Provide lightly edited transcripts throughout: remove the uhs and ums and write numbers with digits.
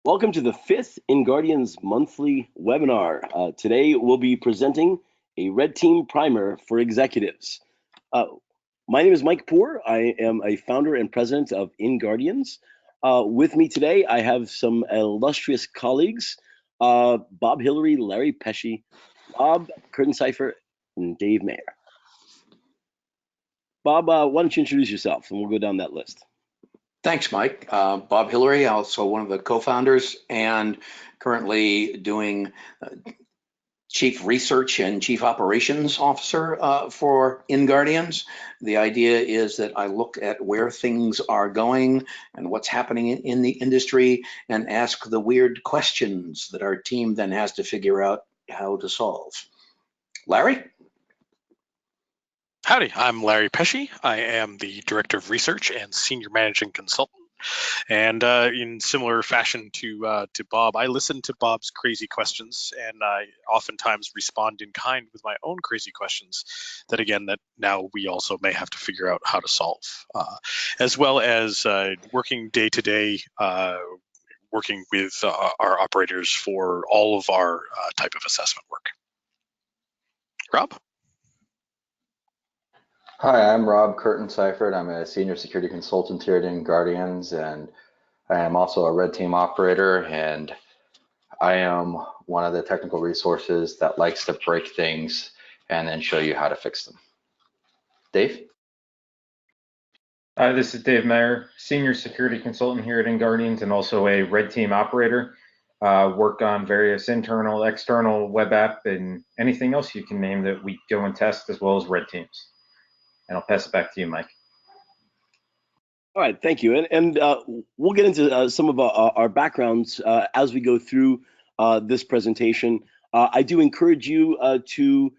Welcome to the fifth InGuardians monthly webinar. Today we'll be presenting a Red Team primer for executives. My name is Mike Poor. I am a founder and president of InGuardians. With me today, I have some illustrious colleagues, Bob Hillary, Larry Pesce, Rob Kurtencypher, and Dave Mayer. Bob, why don't you introduce yourself and we'll go down that list. Thanks, Mike. Bob Hillary, also one of the co-founders and currently doing Chief Research and Chief Operations Officer for InGuardians. The idea is that I look at where things are going and what's happening in the industry and ask the weird questions that our team then has to figure out how to solve. Larry? Howdy, I'm Larry Pesce. I am the Director of Research and Senior Managing Consultant. And in similar fashion to Bob, I listen to Bob's crazy questions, and I oftentimes respond in kind with my own crazy questions that now we also may have to figure out how to solve, as well as working day to day, working with our operators for all of our type of assessment work. Rob? Hi, I'm Rob Kurtencypher. I'm a senior security consultant here at InGuardians, and I am also a red team operator, and I am one of the technical resources that likes to break things and then show you how to fix them. Dave? Hi, this is Dave Mayer, senior security consultant here at InGuardians and also a red team operator. Work on various internal, external web app and anything else you can name that we go and test, as well as red teams. And I'll pass it back to you, Mike. All right, thank you. And we'll get into some of our backgrounds as we go through this presentation. I do encourage you to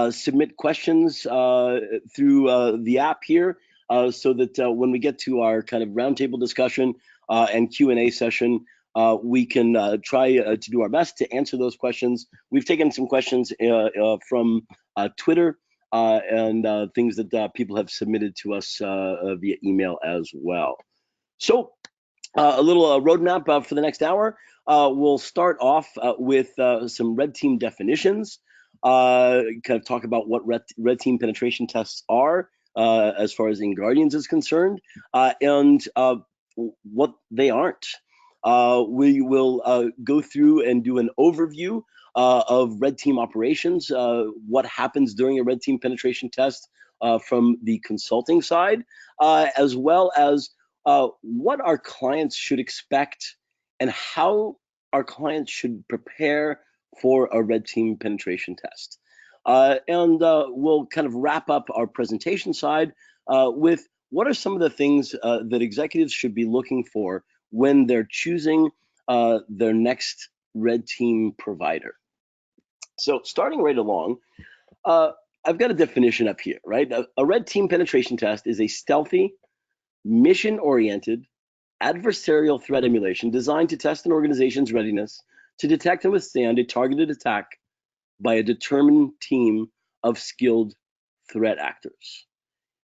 submit questions through the app here so that when we get to our kind of roundtable discussion and Q&A session, we can try to do our best to answer those questions. We've taken some questions from Twitter and things that people have submitted to us via email as well. So a little roadmap for the next hour. We'll start off with some red team definitions, kind of talk about what red team penetration tests are as far as InGuardians is concerned, and what they aren't. We will go through and do an overview of red team operations, what happens during a red team penetration test from the consulting side, as well as what our clients should expect and how our clients should prepare for a red team penetration test. And we'll kind of wrap up our presentation side with what are some of the things that executives should be looking for when they're choosing their next red team provider. So starting right along, I've got a definition up here, right? A red team penetration test is a stealthy, mission-oriented, adversarial threat emulation designed to test an organization's readiness to detect and withstand a targeted attack by a determined team of skilled threat actors.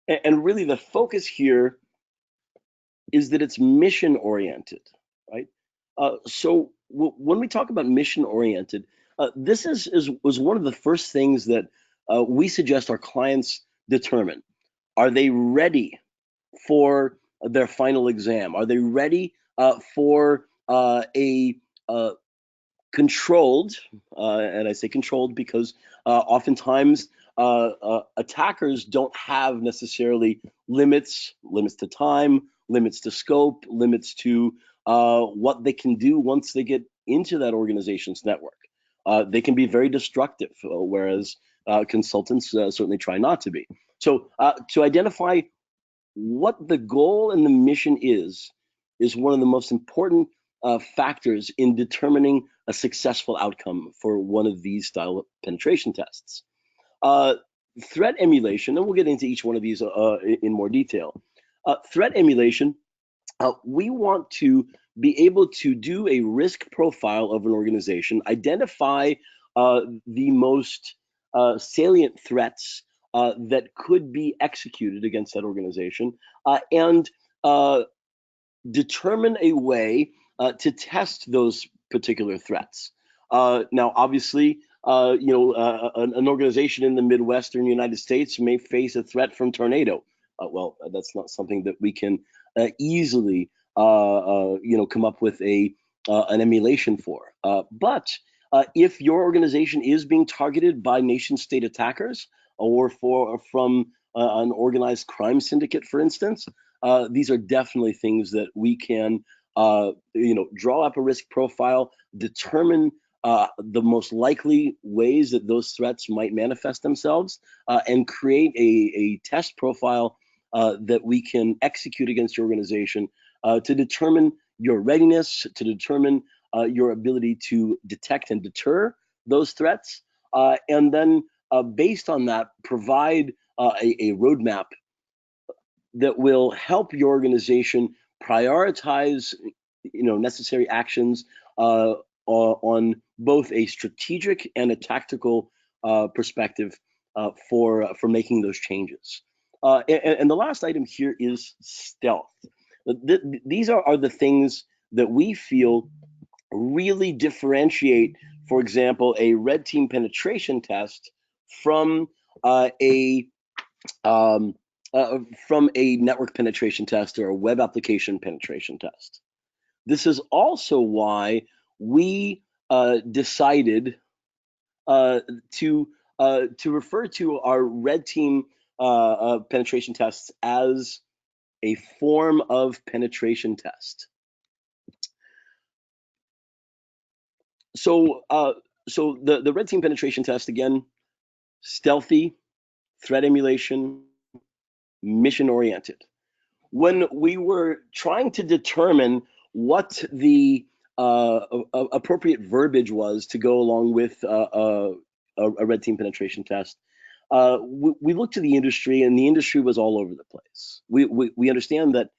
And really the focus here is that it's mission-oriented, right? So when we talk about mission-oriented, this was one of the first things that we suggest our clients determine. Are they ready for their final exam? Are they ready for a controlled, and I say controlled because oftentimes attackers don't have necessarily limits to time, limits to scope, limits to what they can do once they get into that organization's network. They can be very destructive, whereas consultants certainly try not to be. So to identify what the goal and the mission is one of the most important factors in determining a successful outcome for one of these style of penetration tests. Threat emulation, and we'll get into each one of these in more detail. Threat emulation, we want to be able to do a risk profile of an organization, identify the most salient threats that could be executed against that organization, and determine a way to test those particular threats. Now, obviously, an organization in the Midwestern United States may face a threat from tornado. Well, that's not something that we can easily, come up with an emulation for. But if your organization is being targeted by nation-state attackers or from an organized crime syndicate, for instance, these are definitely things that we can, draw up a risk profile, determine the most likely ways that those threats might manifest themselves, and create a test profile that we can execute against your organization to determine your readiness, to determine your ability to detect and deter those threats, and then based on that, provide a roadmap that will help your organization prioritize, necessary actions on both a strategic and a tactical perspective for making those changes. And the last item here is stealth. These are the things that we feel really differentiate, for example, a red team penetration test from a network penetration test or a web application penetration test. This is also why we decided to refer to our red team penetration tests as a form of penetration test. So the red team penetration test, again, stealthy, threat emulation, mission oriented. When we were trying to determine what the appropriate verbiage was to go along with a red team penetration test, we looked to the industry, and the industry was all over the place. We understand that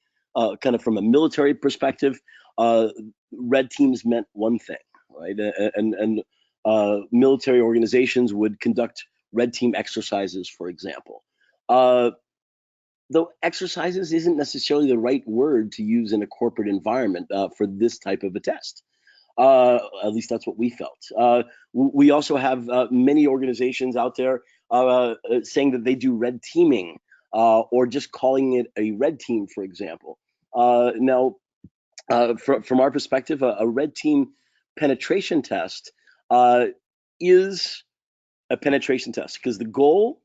kind of from a military perspective, red teams meant one thing, right? And military organizations would conduct red team exercises, for example. Though exercises isn't necessarily the right word to use in a corporate environment for this type of a test. At least that's what we felt. We also have many organizations out there saying that they do red teaming or just calling it a red team, for example. Now, from our perspective, a red team penetration test is a penetration test because the goal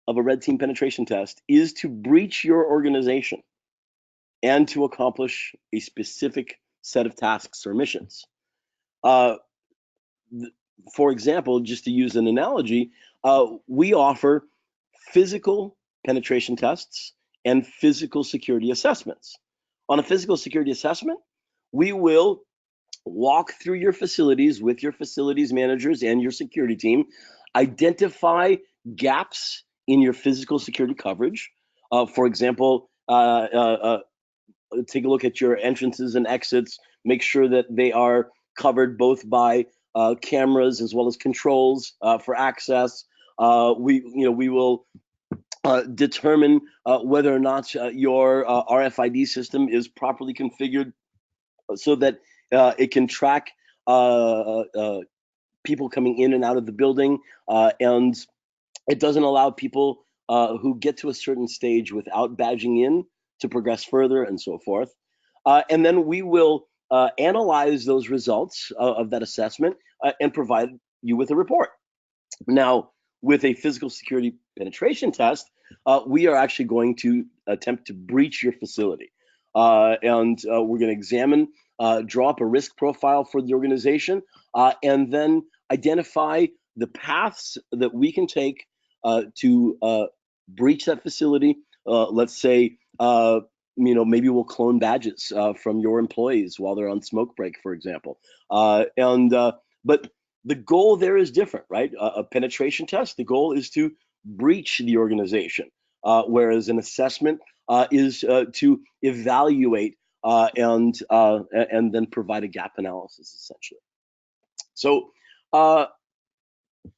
of a red team penetration test is to breach your organization and to accomplish a specific set of tasks or missions. For example, just to use an analogy, we offer physical penetration tests and physical security assessments. On a physical security assessment, we will walk through your facilities with your facilities managers and your security team, identify gaps in your physical security coverage. For example, take a look at your entrances and exits, make sure that they are covered both by cameras as well as controls for access. We will determine whether or not your RFID system is properly configured so that it can track people coming in and out of the building, and it doesn't allow people who get to a certain stage without badging in to progress further and so forth. And then we will analyze those results of that assessment and provide you with a report. Now, with a physical security penetration test, we are actually going to attempt to breach your facility. And we're going to examine, draw up a risk profile for the organization, and then identify the paths that we can take to breach that facility. Let's say, maybe we'll clone badges from your employees while they're on smoke break, for example. But the goal there is different, right? A penetration test, the goal is to breach the organization, whereas an assessment is to evaluate and then provide a gap analysis, essentially. So on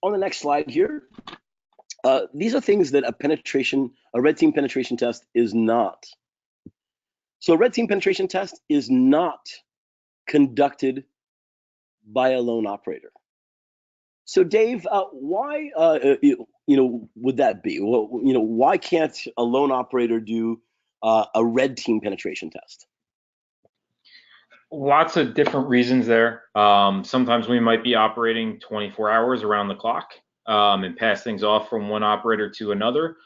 the next slide here, these are things that a red team penetration test is not. So a red team penetration test is not conducted by a lone operator. So, Dave, why would that be? Well, why can't a lone operator do a red team penetration test? Lots of different reasons there. Sometimes we might be operating 24 hours around the clock and pass things off from one operator to another,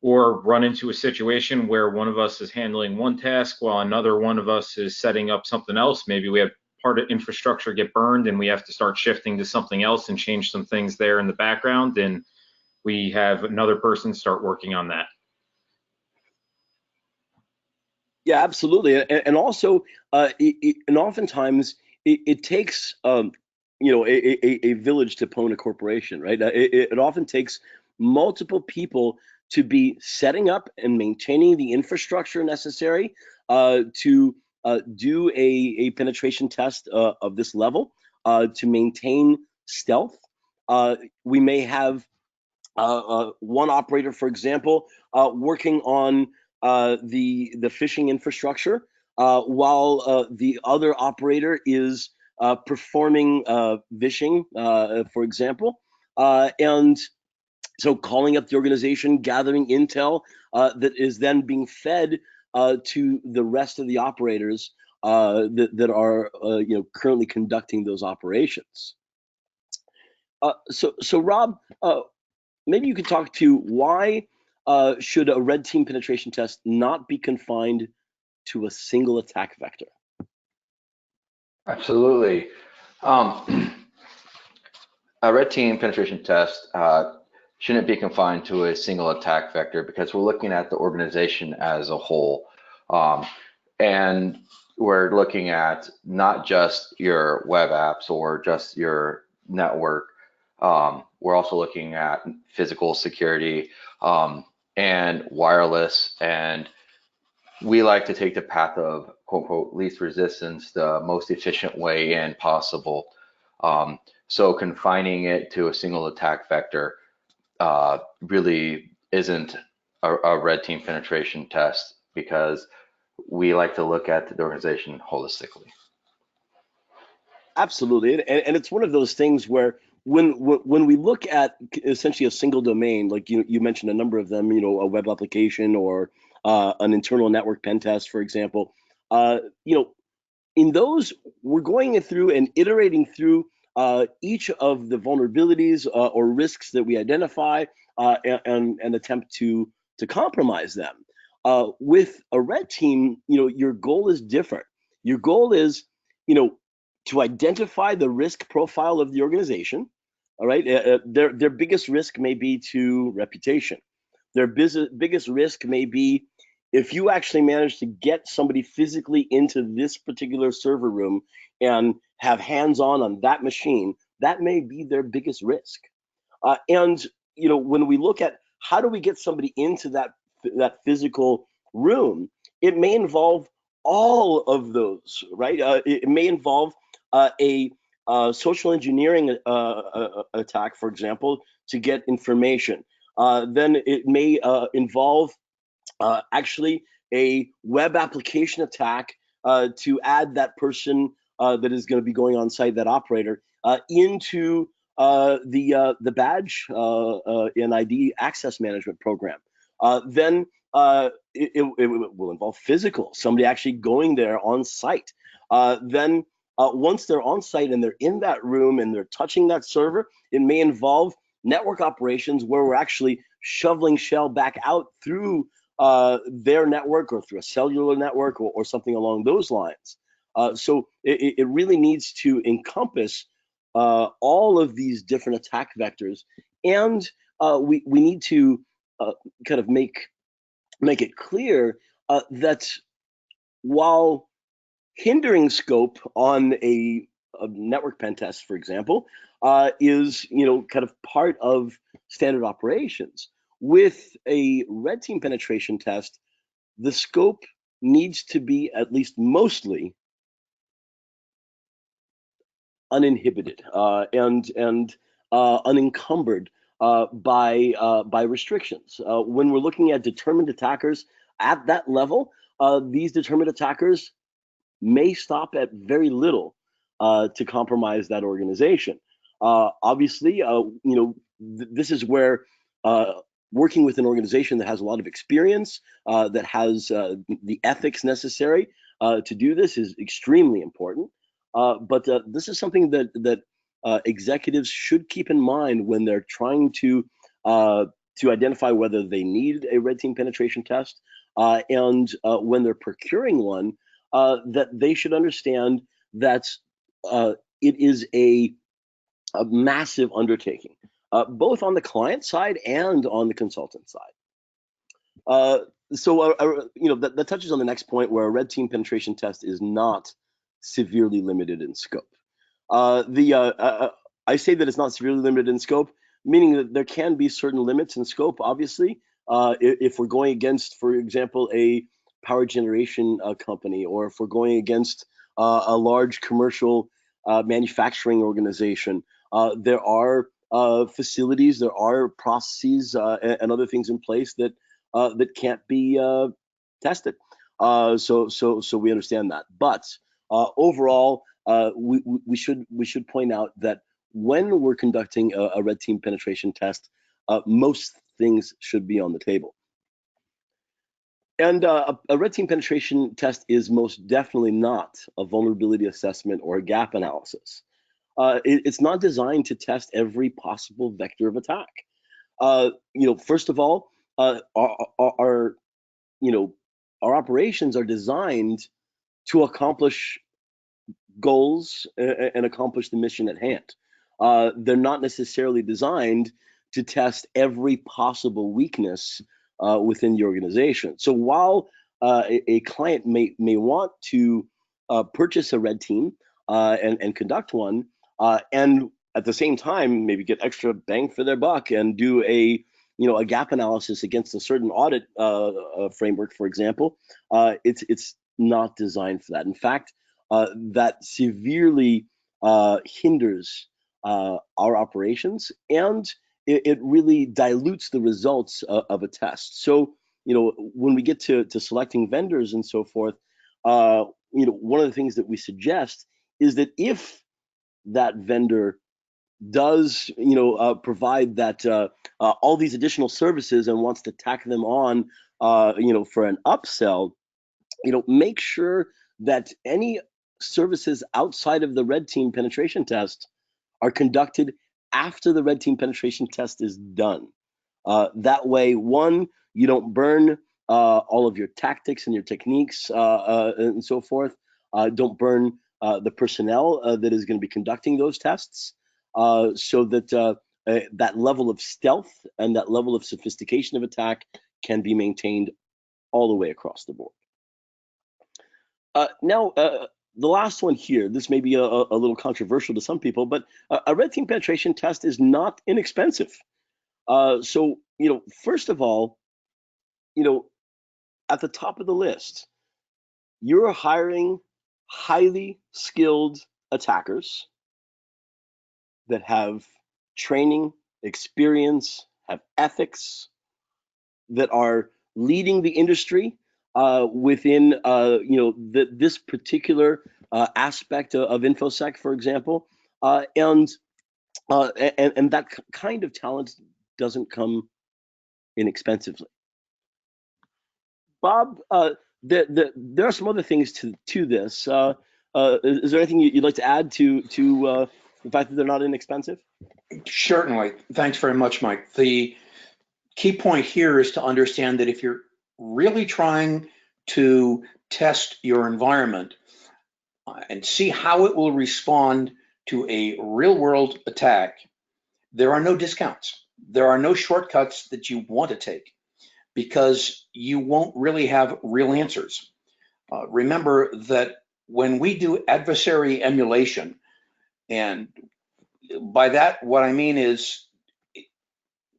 or run into a situation where one of us is handling one task while another one of us is setting up something else. Maybe we have part of infrastructure get burned and we have to start shifting to something else and change some things there in the background, and we have another person start working on that. Yeah, absolutely, and also, and oftentimes it takes a village to own a corporation, right? It often takes multiple people to be setting up and maintaining the infrastructure necessary to do a penetration test of this level to maintain stealth. We may have one operator, for example, working on the phishing infrastructure, while the other operator is performing vishing, for example, and so calling up the organization, gathering intel that is then being fed to the rest of the operators that are currently conducting those operations. So Rob, maybe you could talk to why should a red team penetration test not be confined to a single attack vector? Absolutely. A red team penetration test shouldn't be confined to a single attack vector because we're looking at the organization as a whole. And we're looking at not just your web apps or just your network. We're also looking at physical security and wireless, and we like to take the path of quote unquote least resistance, the most efficient way in possible. So confining it to a single attack vector really isn't a red team penetration test because we like to look at the organization holistically. Absolutely, and it's one of those things where when we look at essentially a single domain, like you mentioned a number of them, a web application or an internal network pen test, for example, in those we're going through and iterating through each of the vulnerabilities or risks that we identify and attempt to compromise them. With a red team, your goal is different. Your goal is, to identify the risk profile of the organization. All right, their biggest risk may be to reputation. Their biggest risk may be if you actually manage to get somebody physically into this particular server room and have hands-on that machine, that may be their biggest risk. And when we look at how do we get somebody into that physical room, it may involve all of those, right? It may involve a social engineering attack, for example, to get information. Then it may involve actually a web application attack to add that person that is going to be going on site, that operator, into the badge and ID access management program. Then it will involve physical, somebody actually going there on site. Then once they're on site and they're in that room and they're touching that server, it may involve network operations where we're actually shoveling shell back out through their network or through a cellular network or something along those lines. So it really needs to encompass all of these different attack vectors, and we need to kind of make it clear that while hindering scope on a network pen test, for example, is kind of part of standard operations, with a red team penetration test, the scope needs to be at least mostly uninhibited and unencumbered by restrictions. When we're looking at determined attackers at that level, these determined attackers may stop at very little to compromise that organization. Obviously, this is where working with an organization that has a lot of experience, that has the ethics necessary to do this is extremely important. But this is something that executives should keep in mind when they're trying to identify whether they need a red team penetration test, and when they're procuring one, that they should understand that it is a massive undertaking, both on the client side and on the consultant side. That touches on the next point, where a red team penetration test is not severely limited in scope. I say that it's not severely limited in scope, meaning that there can be certain limits in scope, obviously. If we're going against, for example, a power generation company, or if we're going against a large commercial manufacturing organization, there are facilities, there are processes and other things in place that can't be tested. So we understand that. But overall, we should point out that when we're conducting a red team penetration test, most things should be on the table. And a red team penetration test is most definitely not a vulnerability assessment or a gap analysis. It's not designed to test every possible vector of attack. First of all, our operations are designed to accomplish goals and accomplish the mission at hand. They're not necessarily designed to test every possible weakness within the organization. So while a client may want to purchase a red team and conduct one, and at the same time maybe get extra bang for their buck and do a gap analysis against a certain audit framework, for example, it's not designed for that. In fact, that severely hinders our operations, and it really dilutes the results of a test. So, when we get to selecting vendors and so forth, one of the things that we suggest is that if that vendor does provide that all these additional services and wants to tack them on for an upsell, make sure that any services outside of the red team penetration test are conducted after the red team penetration test is done. That way, one, you don't burn all of your tactics and your techniques and so forth. Don't burn the personnel that is going to be conducting those tests, so that that level of stealth and that level of sophistication of attack can be maintained all the way across the board. Now, the last one here, this may be a little controversial to some people, but a red team penetration test is not inexpensive. So, first of all, at the top of the list, you're hiring highly skilled attackers that have training, experience, have ethics, that are leading the industry within this particular aspect of InfoSec, for example, and that kind of talent doesn't come inexpensively. Bob, there are some other things to this. Is there anything you'd like to add to the fact that they're not inexpensive? Certainly. Thanks very much, Mike. The key point here is to understand that if you're really trying to test your environment and see how it will respond to a real-world attack, there are no discounts. There are no shortcuts that you want to take, because you won't really have real answers. Remember that when we do adversary emulation, and by that what I mean is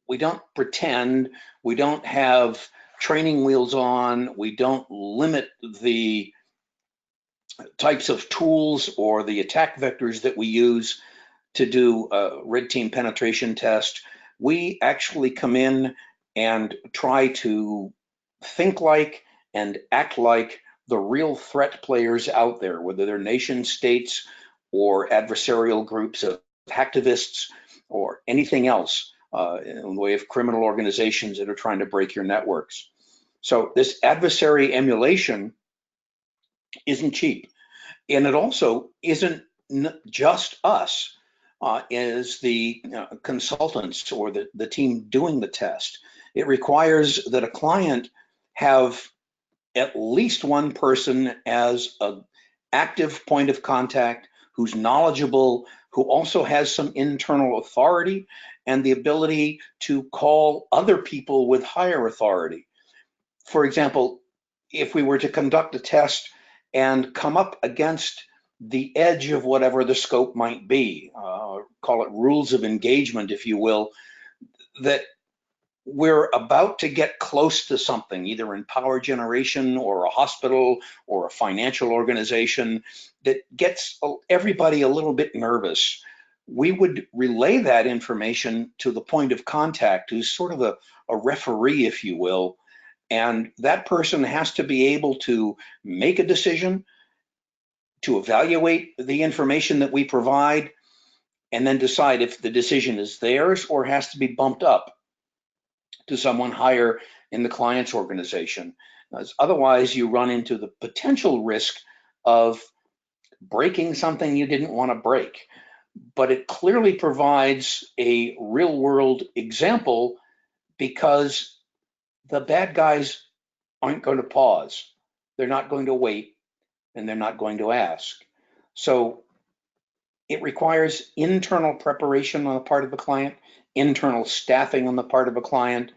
we don't pretend, we don't have training wheels on, we don't limit the types of tools or the attack vectors that we use to do a red team penetration test. We actually come in and try to think like and act like the real threat players out there, whether they're nation states or adversarial groups of hacktivists or anything else in the way of criminal organizations that are trying to break your networks. So this adversary emulation isn't cheap. And it also isn't just us as the consultants or the team doing the test. It requires that a client have at least one person as an active point of contact who's knowledgeable, who also has some internal authority and the ability to call other people with higher authority. For example, if we were to conduct a test and come up against the edge of whatever the scope might be, call it rules of engagement, if you will, that we're about to get close to something, either in power generation or a hospital or a financial organization, that gets everybody a little bit nervous. We would relay that information to the point of contact, who's sort of a referee, if you will, and that person has to be able to make a decision, to evaluate the information that we provide, and then decide if the decision is theirs or has to be bumped up to someone higher in the client's organization. Otherwise, you run into the potential risk of breaking something you didn't want to break. But it clearly provides a real world example, because the bad guys aren't going to pause. They're not going to wait, and they're not going to ask. So it requires internal preparation on the part of the client, internal staffing on the part of a client,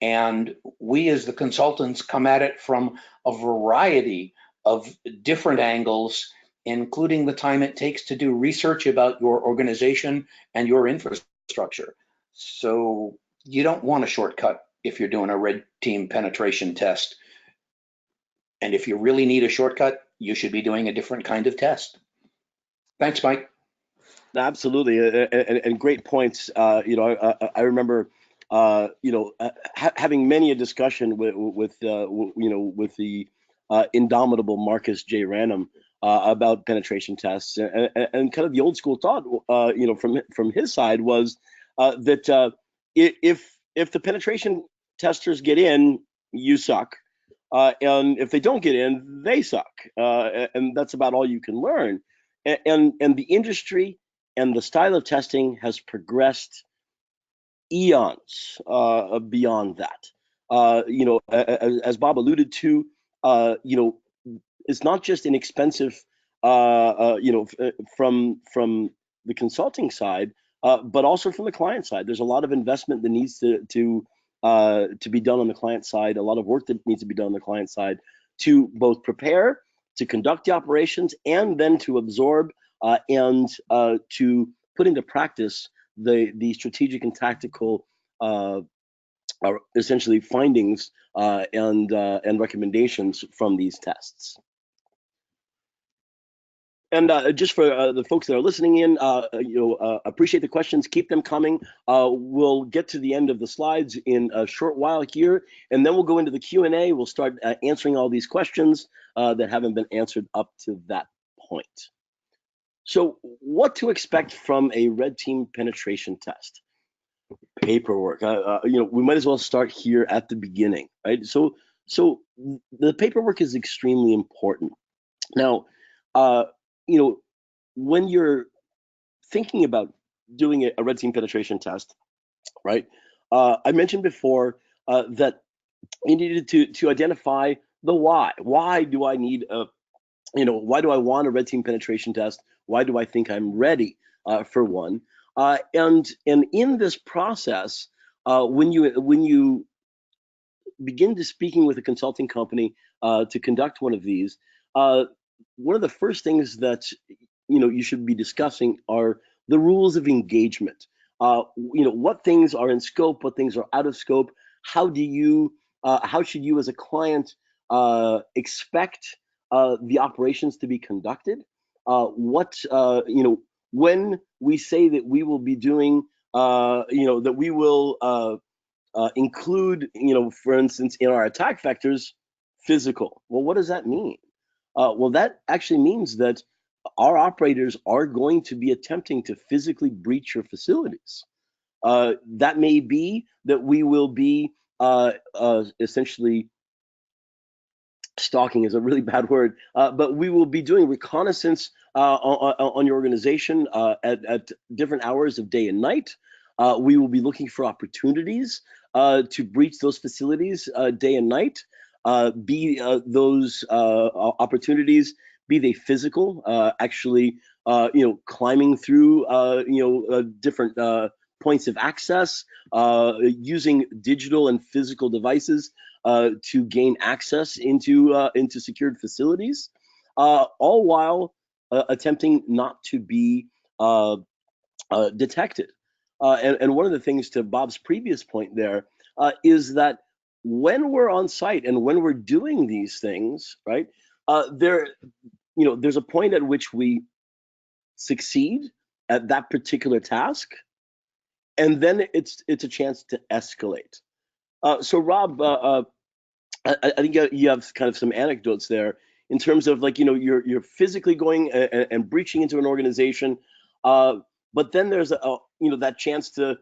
and we as the consultants come at it from a variety of different angles, including the time it takes to do research about your organization and your infrastructure. So you don't want a shortcut if you're doing a red team penetration test. And if you really need a shortcut, you should be doing a different kind of test. Thanks, Mike. Absolutely, and great points. I remember, having many a discussion with the indomitable Marcus J. Ranum about penetration tests, and kind of the old school thought, from his side was that if the penetration testers get in, you suck, and if they don't get in, they suck, and that's about all you can learn, and the industry and the style of testing has progressed eons beyond that. As Bob alluded to, it's not just inexpensive, from the consulting side, but also from the client side. There's a lot of investment that needs to be done on the client side, a lot of work that needs to be done on the client side to both prepare, to conduct the operations, and then to absorb and to put into practice the strategic and tactical essentially findings and recommendations from these tests. And just for the folks that are listening in, appreciate the questions. Keep them coming. We'll get to the end of the slides in a short while here, and then we'll go into the Q&A. We'll start answering all these questions that haven't been answered up to that point. So what to expect from a red team penetration test? Paperwork. We might as well start here at the beginning, right? So the paperwork is extremely important. Now, when you're thinking about doing a red team penetration test, right? I mentioned before that you needed to identify the why. Why do I need why do I want a red team penetration test? Why do I think I'm ready for one? And in this process, when you begin to speaking with a consulting company to conduct one of these, one of the first things that you should be discussing are the rules of engagement. What things are in scope, what things are out of scope. How should you as a client expect the operations to be conducted? When we say that we will be doing, that we will include, for instance, in our attack vectors, physical. Well, what does that mean? Well, that actually means that our operators are going to be attempting to physically breach your facilities. That may be that we will be essentially, stalking is a really bad word, but we will be doing reconnaissance on your organization at different hours of day and night. We will be looking for opportunities to breach those facilities day and night. Be those opportunities, be they physical, actually, climbing through, different points of access, using digital and physical devices to gain access into secured facilities, all while attempting not to be detected. And one of the things, to Bob's previous point there, is that when we're on site and when we're doing these things, right, there's a point at which we succeed at that particular task, and then it's a chance to escalate. So Rob, I think you have kind of some anecdotes there in terms of, like, you're physically going and breaching into an organization, but then there's that chance to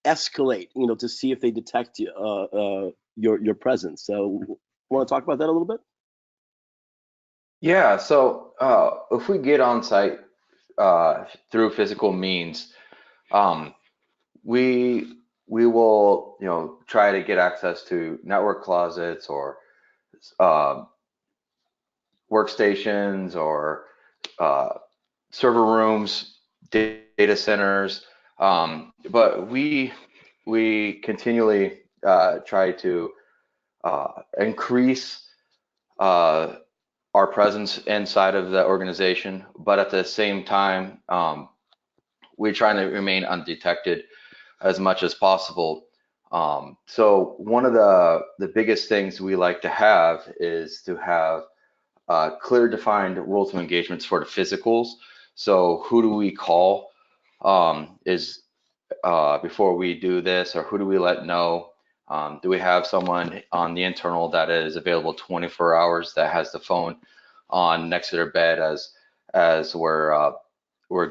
escalate, to see if they detect your presence. So, want to talk about that a little bit? Yeah, so if we get on site through physical means, we will try to get access to network closets or workstations or server rooms, data centers, but we continually try to increase our presence inside of the organization, but at the same time, we're trying to remain undetected as much as possible. So one of the biggest things we like to have is to have clear defined rules of engagements for the physicals. So who do we call before we do this, or who do we let know? Do we have someone on the internal that is available 24 hours that has the phone on next to their bed as we're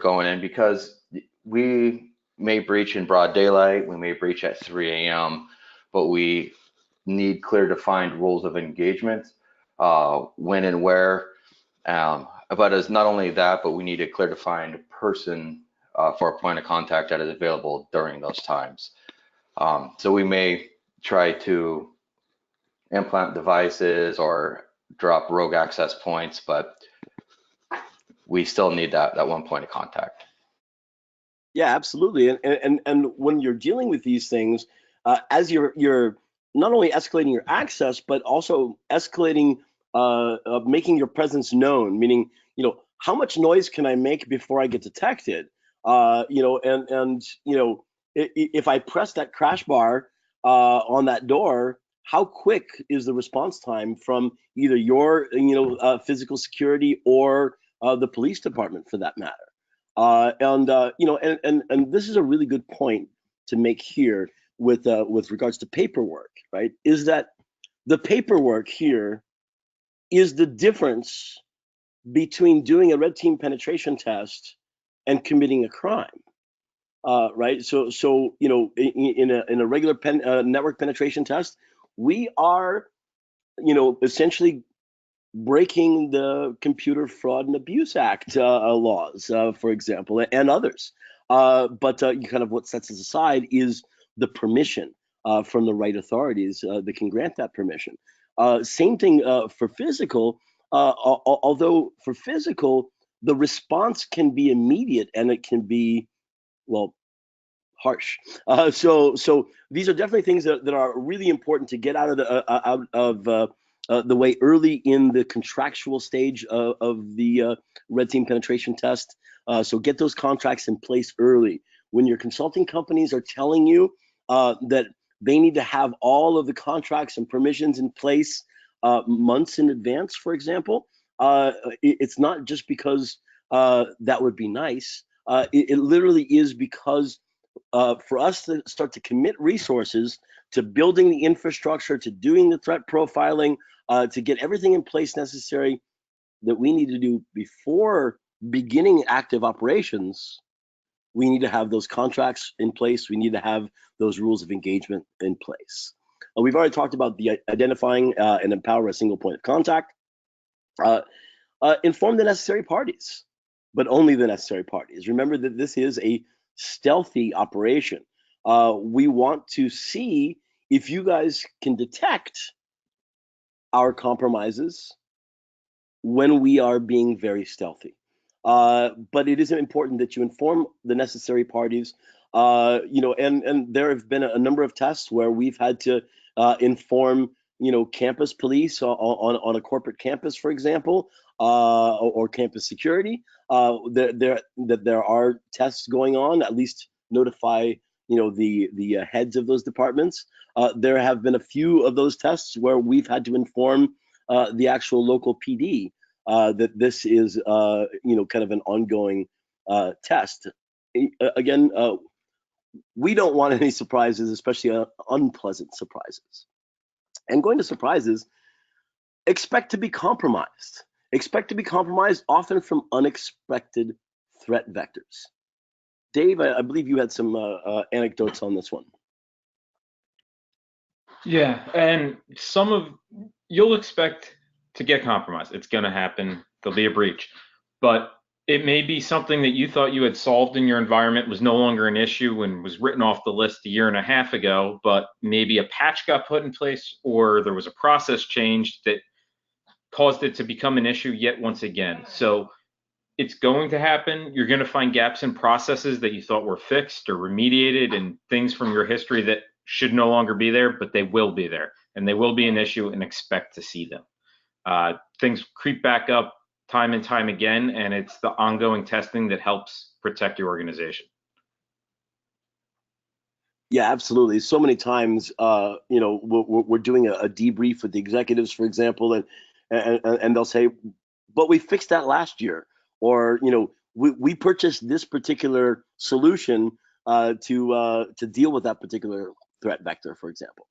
going in? Because we may breach in broad daylight, we may breach at 3 a.m., but we need clear defined rules of engagement, when and where. But it's not only that, but we need a clear defined person for a point of contact that is available during those times. So we may try to implant devices or drop rogue access points, but we still need that one point of contact. Yeah, absolutely. And when you're dealing with these things, as you're not only escalating your access, but also escalating, making your presence known. Meaning, how much noise can I make before I get detected? If I press that crash bar on that door, how quick is the response time from either your physical security or the police department, for that matter? And this is a really good point to make here with regards to paperwork, right? Is that the paperwork here is the difference between doing a red team penetration test and committing a crime, right? So in a regular network penetration test, we are essentially breaking the Computer Fraud and Abuse Act laws, for example, and others. But what sets us aside is the permission from the right authorities that can grant that permission. Same thing for physical, although for physical, the response can be immediate and it can be, well, harsh. So these are definitely things that are really important to get out of the way early in the contractual stage of the red team penetration test. So get those contracts in place early. When your consulting companies are telling you that they need to have all of the contracts and permissions in place months in advance, for example, it's not just because that would be nice. It literally is because for us to start to commit resources to building the infrastructure, to doing the threat profiling, to get everything in place necessary, that we need to do before beginning active operations, we need to have those contracts in place. We need to have those rules of engagement in place. We've already talked about the identifying and empower a single point of contact. Inform the necessary parties, but only the necessary parties. Remember that this is a stealthy operation. We want to see if you guys can detect our compromises when we are being very stealthy. But it is important that you inform the necessary parties. And there have been a number of tests where we've had to inform, campus police on a corporate campus, for example, or campus security. There are tests going on. At least notify, the heads of those departments. There have been a few of those tests where we've had to inform the actual local PD that this is, kind of an ongoing test. Again, we don't want any surprises, especially unpleasant surprises. And going to surprises, expect to be compromised. Expect to be compromised often from unexpected threat vectors. Dave, I believe you had some anecdotes on this one. Yeah, and you'll expect to get compromised. It's going to happen. There'll be a breach. But it may be something that you thought you had solved in your environment, was no longer an issue and was written off the list a year and a half ago, but maybe a patch got put in place or there was a process change that caused it to become an issue yet once again. So it's going to happen. You're going to find gaps in processes that you thought were fixed or remediated and things from your history that should no longer be there, but they will be there and they will be an issue, and expect to see them. Things creep back up time and time again, and it's the ongoing testing that helps protect your organization. Yeah, absolutely. So many times, we're doing a debrief with the executives, for example, and they'll say, but we fixed that last year, or we purchased this particular solution to deal with that particular threat vector, for example.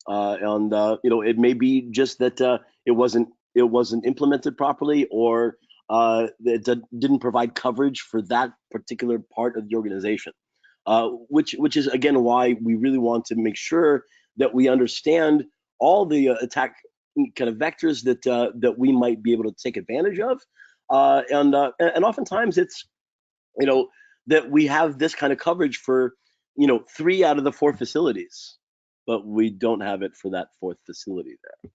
It may be just that it wasn't implemented properly, or it didn't provide coverage for that particular part of the organization. Which is again why we really want to make sure that we understand all the attack kind of vectors that we might be able to take advantage of, and oftentimes it's that we have this kind of coverage for 3 out of the 4 facilities, but we don't have it for that 4th facility there.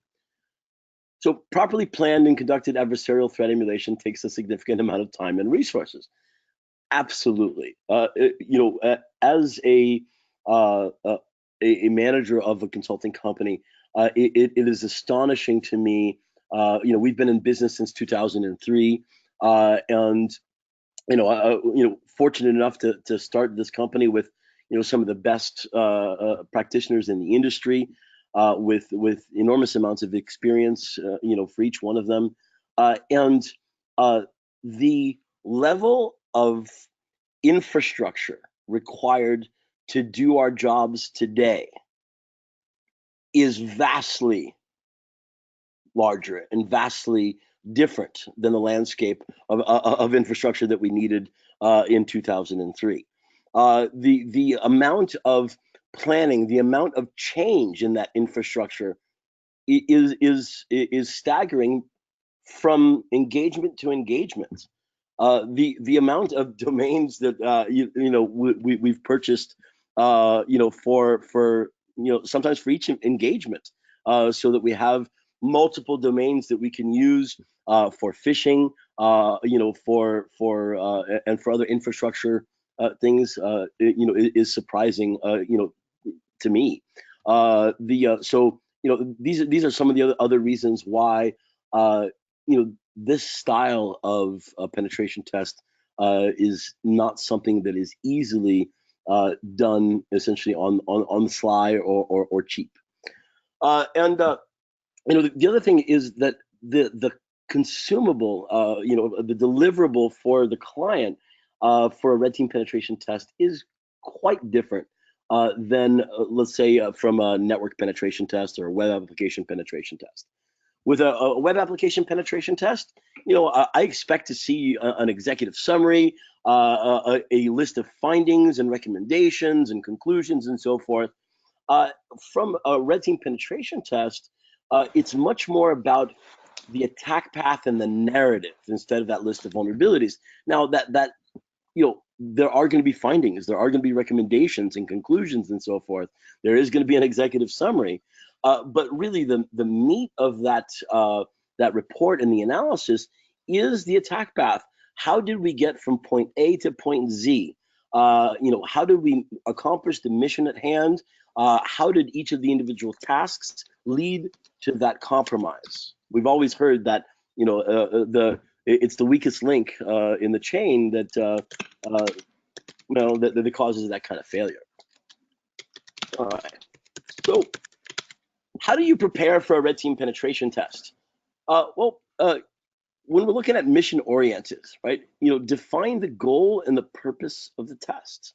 So properly planned and conducted adversarial threat emulation takes a significant amount of time and resources. Absolutely. As a manager of a consulting company, it is astonishing to me. We've been in business since 2003, and fortunate enough to start this company with some of the best practitioners in the industry, with enormous amounts of experience, for each one of them, and the level of infrastructure required to do our jobs today is vastly larger and vastly different than the landscape of infrastructure that we needed in 2003. The amount of planning, the amount of change in that infrastructure is staggering from engagement to engagement. The amount of domains that we've purchased, for sometimes for each engagement, so that we have multiple domains that we can use for phishing, and for other infrastructure things, is surprising, to me. These are some of the other reasons why this style of penetration test is not something that is easily done essentially on the fly or cheap. The other thing is that the consumable, the deliverable for the client for a red team penetration test is quite different than let's say from a network penetration test or a web application penetration test. With a web application penetration test, I expect to see an executive summary, a list of findings and recommendations and conclusions and so forth. From a red team penetration test, it's much more about the attack path and the narrative instead of that list of vulnerabilities. Now that there are going to be findings, there are going to be recommendations and conclusions and so forth. There is going to be an executive summary, but really the meat of that report and the analysis is the attack path. How did we get from point A to point Z? How did we accomplish the mission at hand? How did each of the individual tasks lead to that compromise? We've always heard that it's the weakest link in the chain that that causes that kind of failure. All right. So, how do you prepare for a red team penetration test? When we're looking at mission oriented, right? Define the goal and the purpose of the test.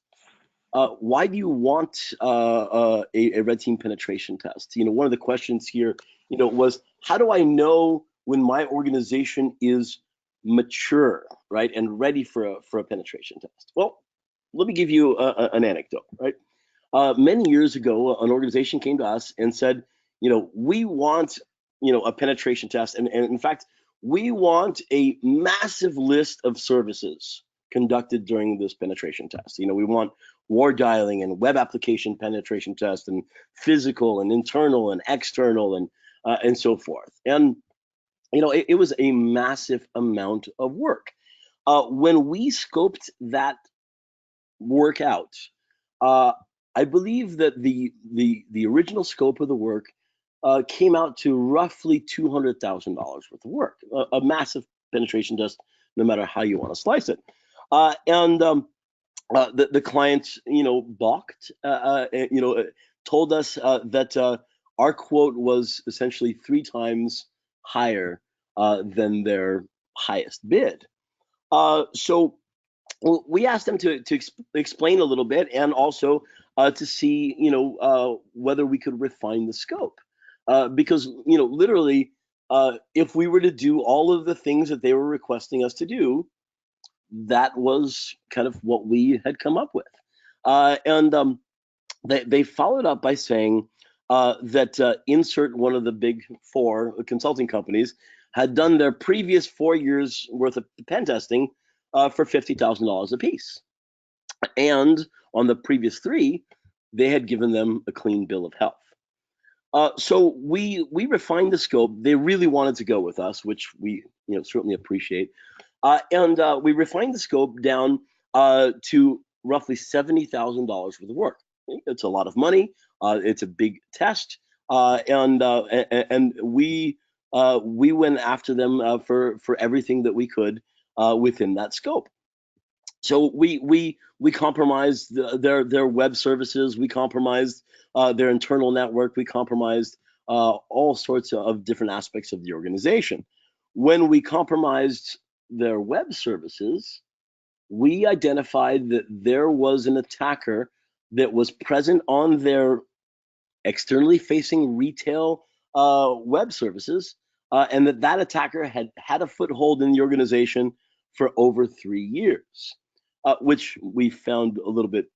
Why do you want a red team penetration test? One of the questions here, was how do I know when my organization is mature, right, and ready for a penetration test? Well, let me give you an anecdote, right? Many years ago, an organization came to us and said, we want, a penetration test, and in fact, we want a massive list of services conducted during this penetration test. We want war dialing and web application penetration test and physical and internal and external and so forth. And it was a massive amount of work. When we scoped that work out, I believe that the original scope of the work came out to roughly $200,000 worth of work, a massive penetration test, no matter how you want to slice it. The client, balked, told us that our quote was essentially 3 times higher than their highest bid. So we asked them to explain a little bit, and also to see, whether we could refine the scope, because literally, if we were to do all of the things that they were requesting us to do, that was kind of what we had come up with. They followed up by saying that insert one of the big 4 consulting companies had done their previous 4 years worth of pen testing for $50,000 a piece. And on the previous 3, they had given them a clean bill of health. So we refined the scope. They really wanted to go with us, which we certainly appreciate. And we refined the scope down to roughly $70,000 worth of work. It's a lot of money. It's a big test, and we went after them for everything that we could within that scope. So we compromised their web services. We compromised their internal network. We compromised all sorts of different aspects of the organization. When we compromised their web services, we identified that there was an attacker that was present on their externally facing retail web services, and that attacker had a foothold in the organization for over 3 years, which we found a little bit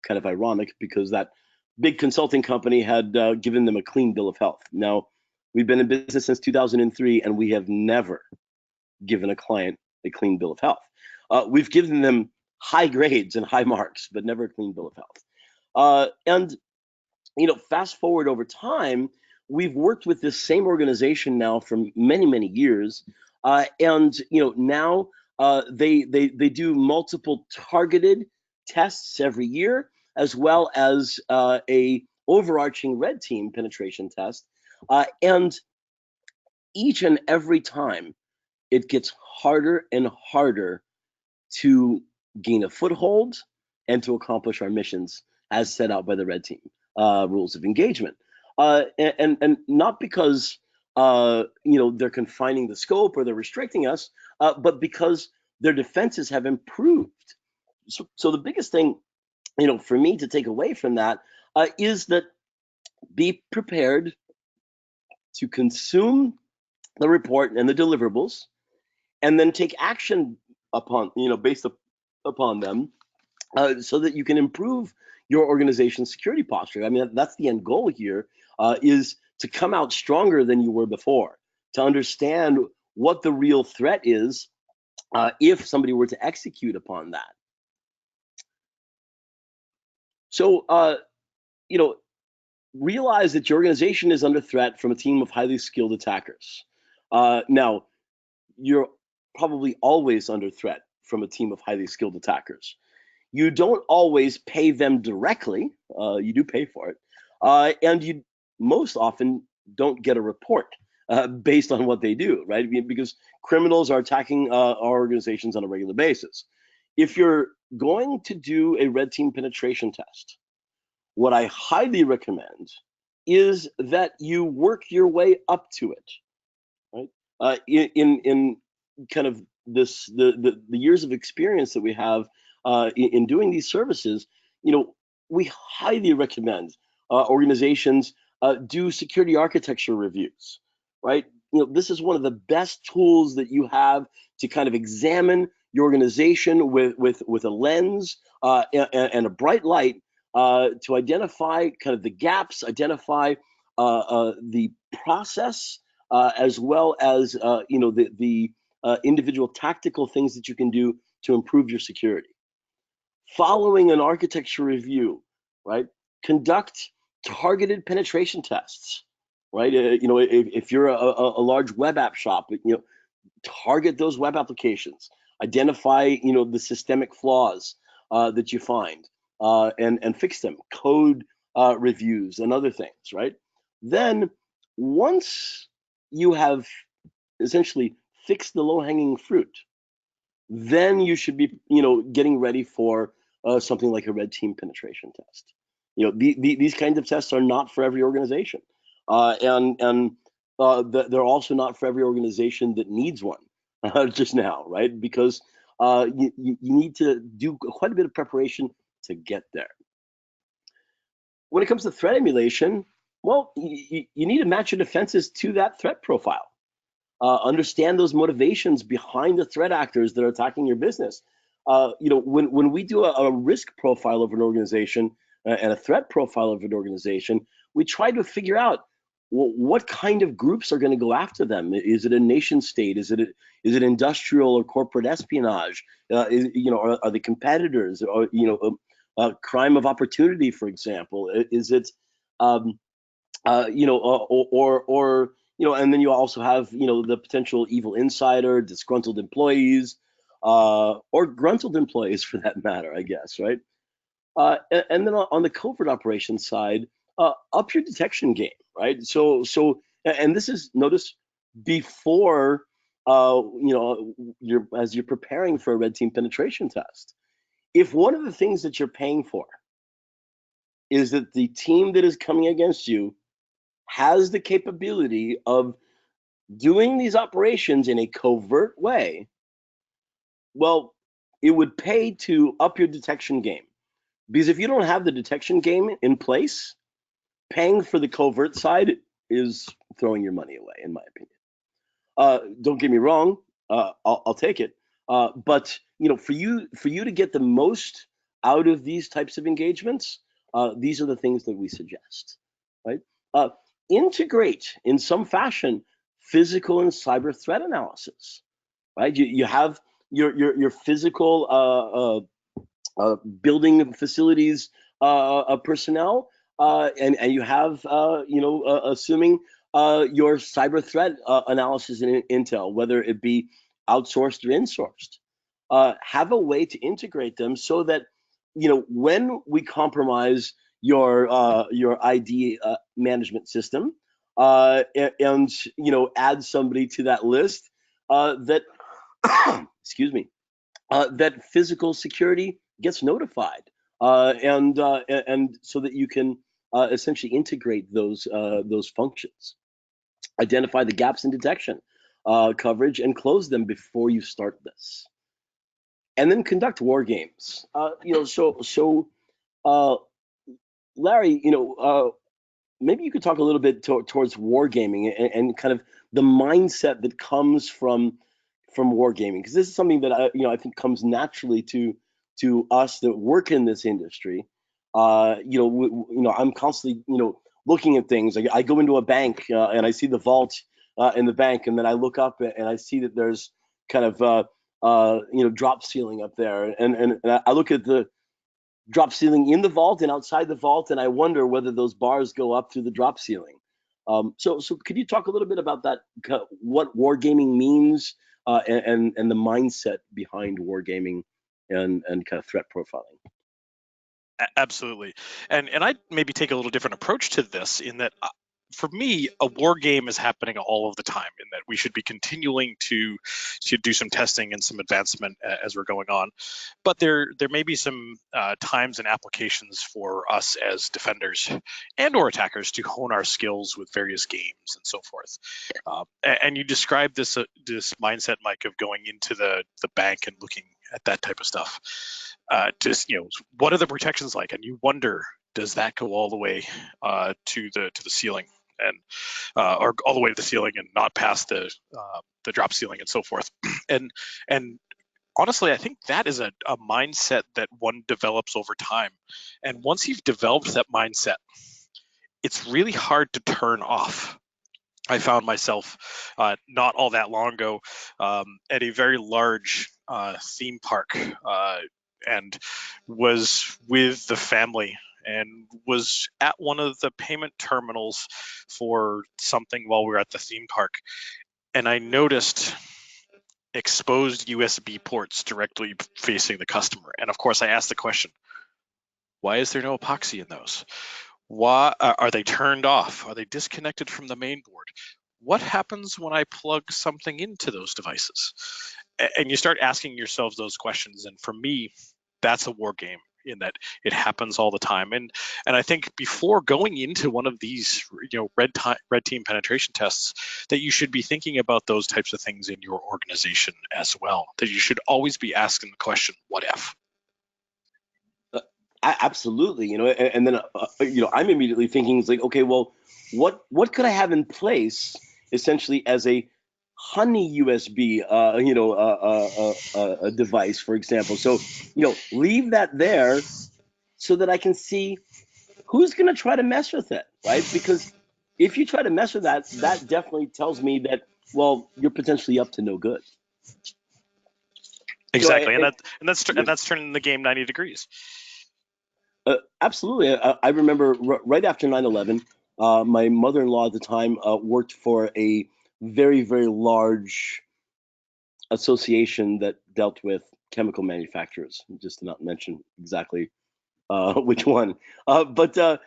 kind of ironic, because that big consulting company had given them a clean bill of health. Now, we've been in business since 2003, and we have never given a client a clean bill of health. We've given them high grades and high marks, but never a clean bill of health. And fast forward over time, we've worked with this same organization now for many years, and now they do multiple targeted tests every year, as well as a overarching red team penetration test, and each and every time it gets harder and harder to gain a foothold and to accomplish our missions as set out by the red team rules of engagement, and not because they're confining the scope or they're restricting us, but because their defenses have improved. So the biggest thing for me to take away from that is that be prepared to consume the report and the deliverables, and then take action upon, based upon them, so that you can improve your organization's security posture. I mean, that's the end goal here, is to come out stronger than you were before, to understand what the real threat is, if somebody were to execute upon that. So, realize that your organization is under threat from a team of highly skilled attackers. Now, you're probably always under threat from a team of highly skilled attackers. You don't always pay them directly. You do pay for it. And you most often don't get a report based on what they do, right? Because criminals are attacking our organizations on a regular basis. If you're going to do a red team penetration test, what I highly recommend is that you work your way up to it, right? In kind of the years of experience that we have in doing these services, we highly recommend organizations do security architecture reviews, right? This is one of the best tools that you have to kind of examine your organization with a lens and a bright light, to identify kind of the gaps, identify the process, as well as the individual tactical things that you can do to improve your security. Following an architecture review, right? Conduct targeted penetration tests, right? If you're a large web app shop, target those web applications. Identify, the systemic flaws that you find, and fix them. Code reviews and other things, right? Then, once you have essentially fixed the low-hanging fruit, then you should be, getting ready for something like a red team penetration test. These kinds of tests are not for every organization, and they're also not for every organization that needs one just now, right? Because you need to do quite a bit of preparation to get there. When it comes to threat emulation, well, you need to match your defenses to that threat profile. Understand those motivations behind the threat actors that are attacking your business. When we do a risk profile of an organization and a threat profile of an organization, we try to figure out, well, what kind of groups are going to go after them. Is it a nation state? Is it industrial or corporate espionage? Are they competitors? Or crime of opportunity, for example? Is it and then you also have, the potential evil insider, disgruntled employees, or gruntled employees for that matter, I guess, right? And then on the covert operations side, up your detection game, right? So, and this is, notice, before, as you're preparing for a red team penetration test. If one of the things that you're paying for is that the team that is coming against you has the capability of doing these operations in a covert way, well, it would pay to up your detection game. Because if you don't have the detection game in place, paying for the covert side is throwing your money away, in my opinion. Don't get me wrong, I'll take it. But for you to get the most out of these types of engagements, these are the things that we suggest, right? Integrate in some fashion physical and cyber threat analysis, right? You have your physical building facilities personnel, and you have assuming your cyber threat analysis and intel, whether it be outsourced or insourced. Have a way to integrate them so that when we compromise your ID management system, and add somebody to that list, that excuse me, that physical security gets notified, and so that you can essentially integrate those functions, identify the gaps in detection coverage, and close them before you start this, and then conduct war games. Larry, maybe you could talk a little bit towards wargaming and kind of the mindset that comes from wargaming, because this is something that I think comes naturally to us that work in this industry. I'm constantly looking at things. I go into a bank and I see the vault in the bank, and then I look up and I see that there's kind of drop ceiling up there, and I look at the drop ceiling in the vault and outside the vault, and I wonder whether those bars go up through the drop ceiling. So could you talk a little bit about that, what wargaming means, and the mindset behind wargaming and kind of threat profiling? Absolutely. And I'd maybe take a little different approach to this in that for me, a war game is happening all of the time, in that we should be continuing to do some testing and some advancement as we're going on. But there may be some times and applications for us as defenders and or attackers to hone our skills with various games and so forth. And you described this mindset, Mike, of going into the bank and looking at that type of stuff. What are the protections like? And you wonder, does that go all the way to the ceiling, and or all the way to the ceiling and not past the drop ceiling and so forth? And honestly, I think that is a mindset that one develops over time. And once you've developed that mindset, it's really hard to turn off. I found myself not all that long ago at a very large theme park and was with the family and was at one of the payment terminals for something while we were at the theme park. And I noticed exposed USB ports directly facing the customer. And of course, I asked the question, why is there no epoxy in those? Why are they turned off? Are they disconnected from the main board? What happens when I plug something into those devices? And you start asking yourself those questions. And for me, that's a war game, in that it happens all the time. And I think before going into one of these red team penetration tests, that you should be thinking about those types of things in your organization as well. That you should always be asking the question, what if? Absolutely, and then I'm immediately thinking, it's like, okay, well, what could I have in place essentially as a honey USB a device, for example. So leave that there so that I can see who's going to try to mess with it, right? Because if you try to mess with that, that definitely tells me that, well, you're potentially up to no good. Exactly, so, and that's turning the game 90 degrees. Absolutely. I remember right after 9/11, my mother-in-law at the time worked for a very, very large association that dealt with chemical manufacturers, just to not mention exactly which one. But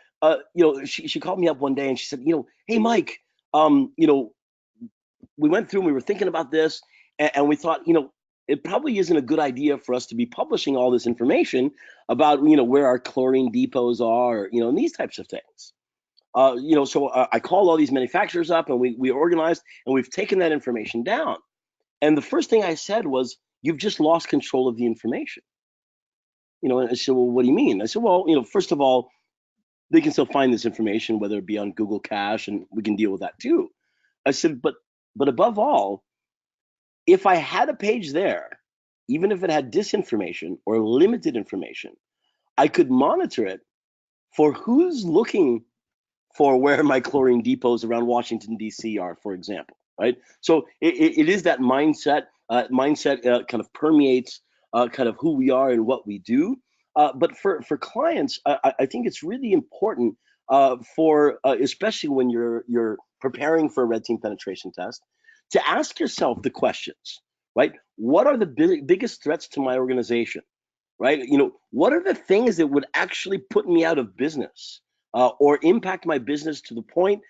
she called me up one day and she said, hey, Mike, we went through and we were thinking about this, and we thought, it probably isn't a good idea for us to be publishing all this information about, where our chlorine depots are, and these types of things. So I called all these manufacturers up and we organized, and we've taken that information down. And the first thing I said was, you've just lost control of the information. And I said, well, what do you mean? I said, well, first of all, they can still find this information, whether it be on Google Cache, and we can deal with that too. I said, but above all, if I had a page there, even if it had disinformation or limited information, I could monitor it for who's looking for where my chlorine depots around Washington, D.C. are, for example, right? So it is that mindset. Kind of permeates kind of who we are and what we do. But for clients, I think it's really important especially when you're preparing for a red team penetration test, to ask yourself the questions, right? What are the biggest threats to my organization, right? What are the things that would actually put me out of business or impact my business to the point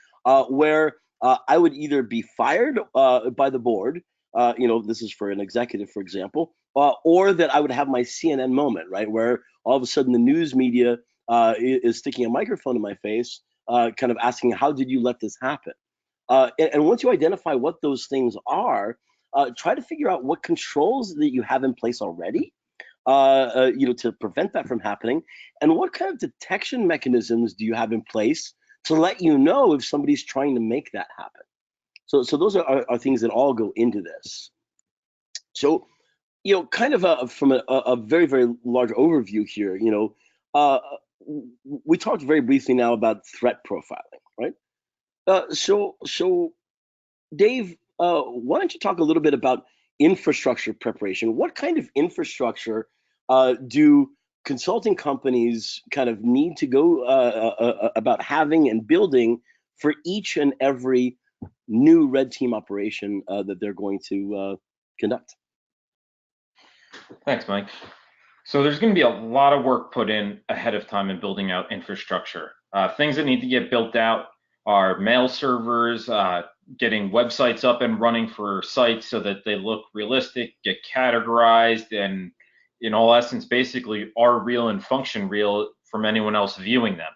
where I would either be fired by the board, this is for an executive, for example, or that I would have my CNN moment, right? Where all of a sudden the news media is sticking a microphone in my face, kind of asking, how did you let this happen? And once you identify what those things are, try to figure out what controls that you have in place already, to prevent that from happening, and what kind of detection mechanisms do you have in place to let you know if somebody's trying to make that happen. So those are things that all go into this. So, kind of from a very, very large overview here, we talked very briefly now about threat profiling, right? So Dave, why don't you talk a little bit about infrastructure preparation? What kind of infrastructure do consulting companies kind of need to go about having and building for each and every new red team operation that they're going to conduct? Thanks, Mike. So there's going to be a lot of work put in ahead of time in building out infrastructure. Things that need to get built out are mail servers, getting websites up and running for sites so that they look realistic, get categorized, and in all essence, basically are real and function real from anyone else viewing them.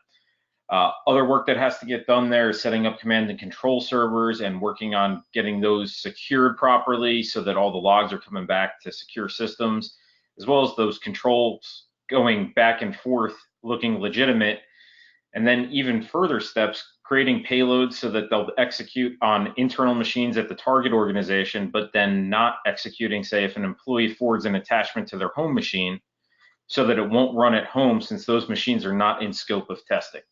Other work that has to get done there is setting up command and control servers and working on getting those secured properly so that all the logs are coming back to secure systems, as well as those controls going back and forth looking legitimate. And then even further steps, creating payloads so that they'll execute on internal machines at the target organization, but then not executing, say, if an employee forwards an attachment to their home machine, so that it won't run at home since those machines are not in scope of testing.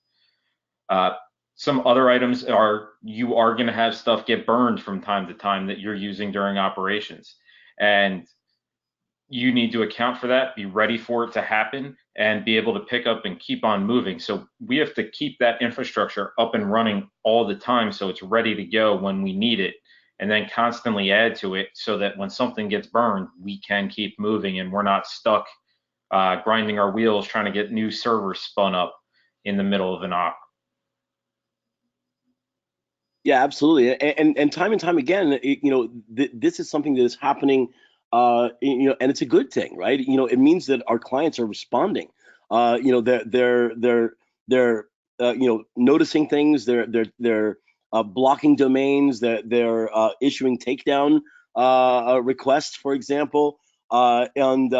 Some other items are you are going to have stuff get burned from time to time that you're using during operations. And you need to account for that, be ready for it to happen, and be able to pick up and keep on moving. So we have to keep that infrastructure up and running all the time so it's ready to go when we need it, and then constantly add to it so that when something gets burned, we can keep moving and we're not stuck grinding our wheels trying to get new servers spun up in the middle of an op. Yeah, absolutely. And time again, this is something that is happening, and it's a good thing, right? It means that our clients are responding. They're noticing things. They're blocking domains. They're issuing takedown requests, for example, and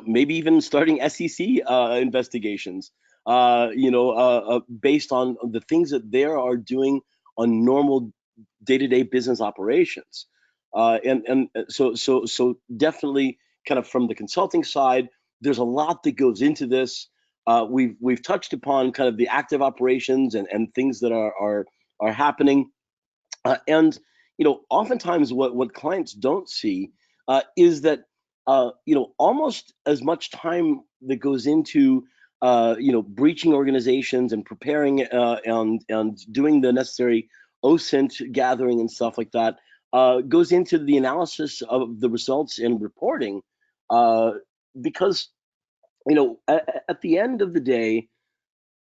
maybe even starting SEC investigations. Based on the things that they are doing on normal day-to-day business operations. So definitely kind of from the consulting side, there's a lot that goes into this. We've touched upon kind of the active operations and things that are happening. And oftentimes what clients don't see is that almost as much time that goes into breaching organizations and preparing and doing the necessary OSINT gathering and stuff like that goes into the analysis of the results and reporting, because at the end of the day,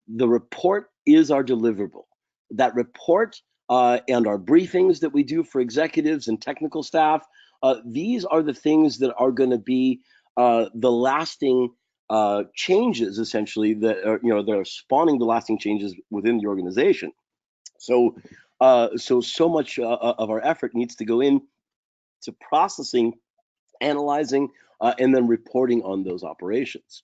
the report is our deliverable. That report and our briefings that we do for executives and technical staff, these are the things that are going to be the lasting changes, essentially, that are spawning the lasting changes within the organization. So much of our effort needs to go in to processing, analyzing, and then reporting on those operations.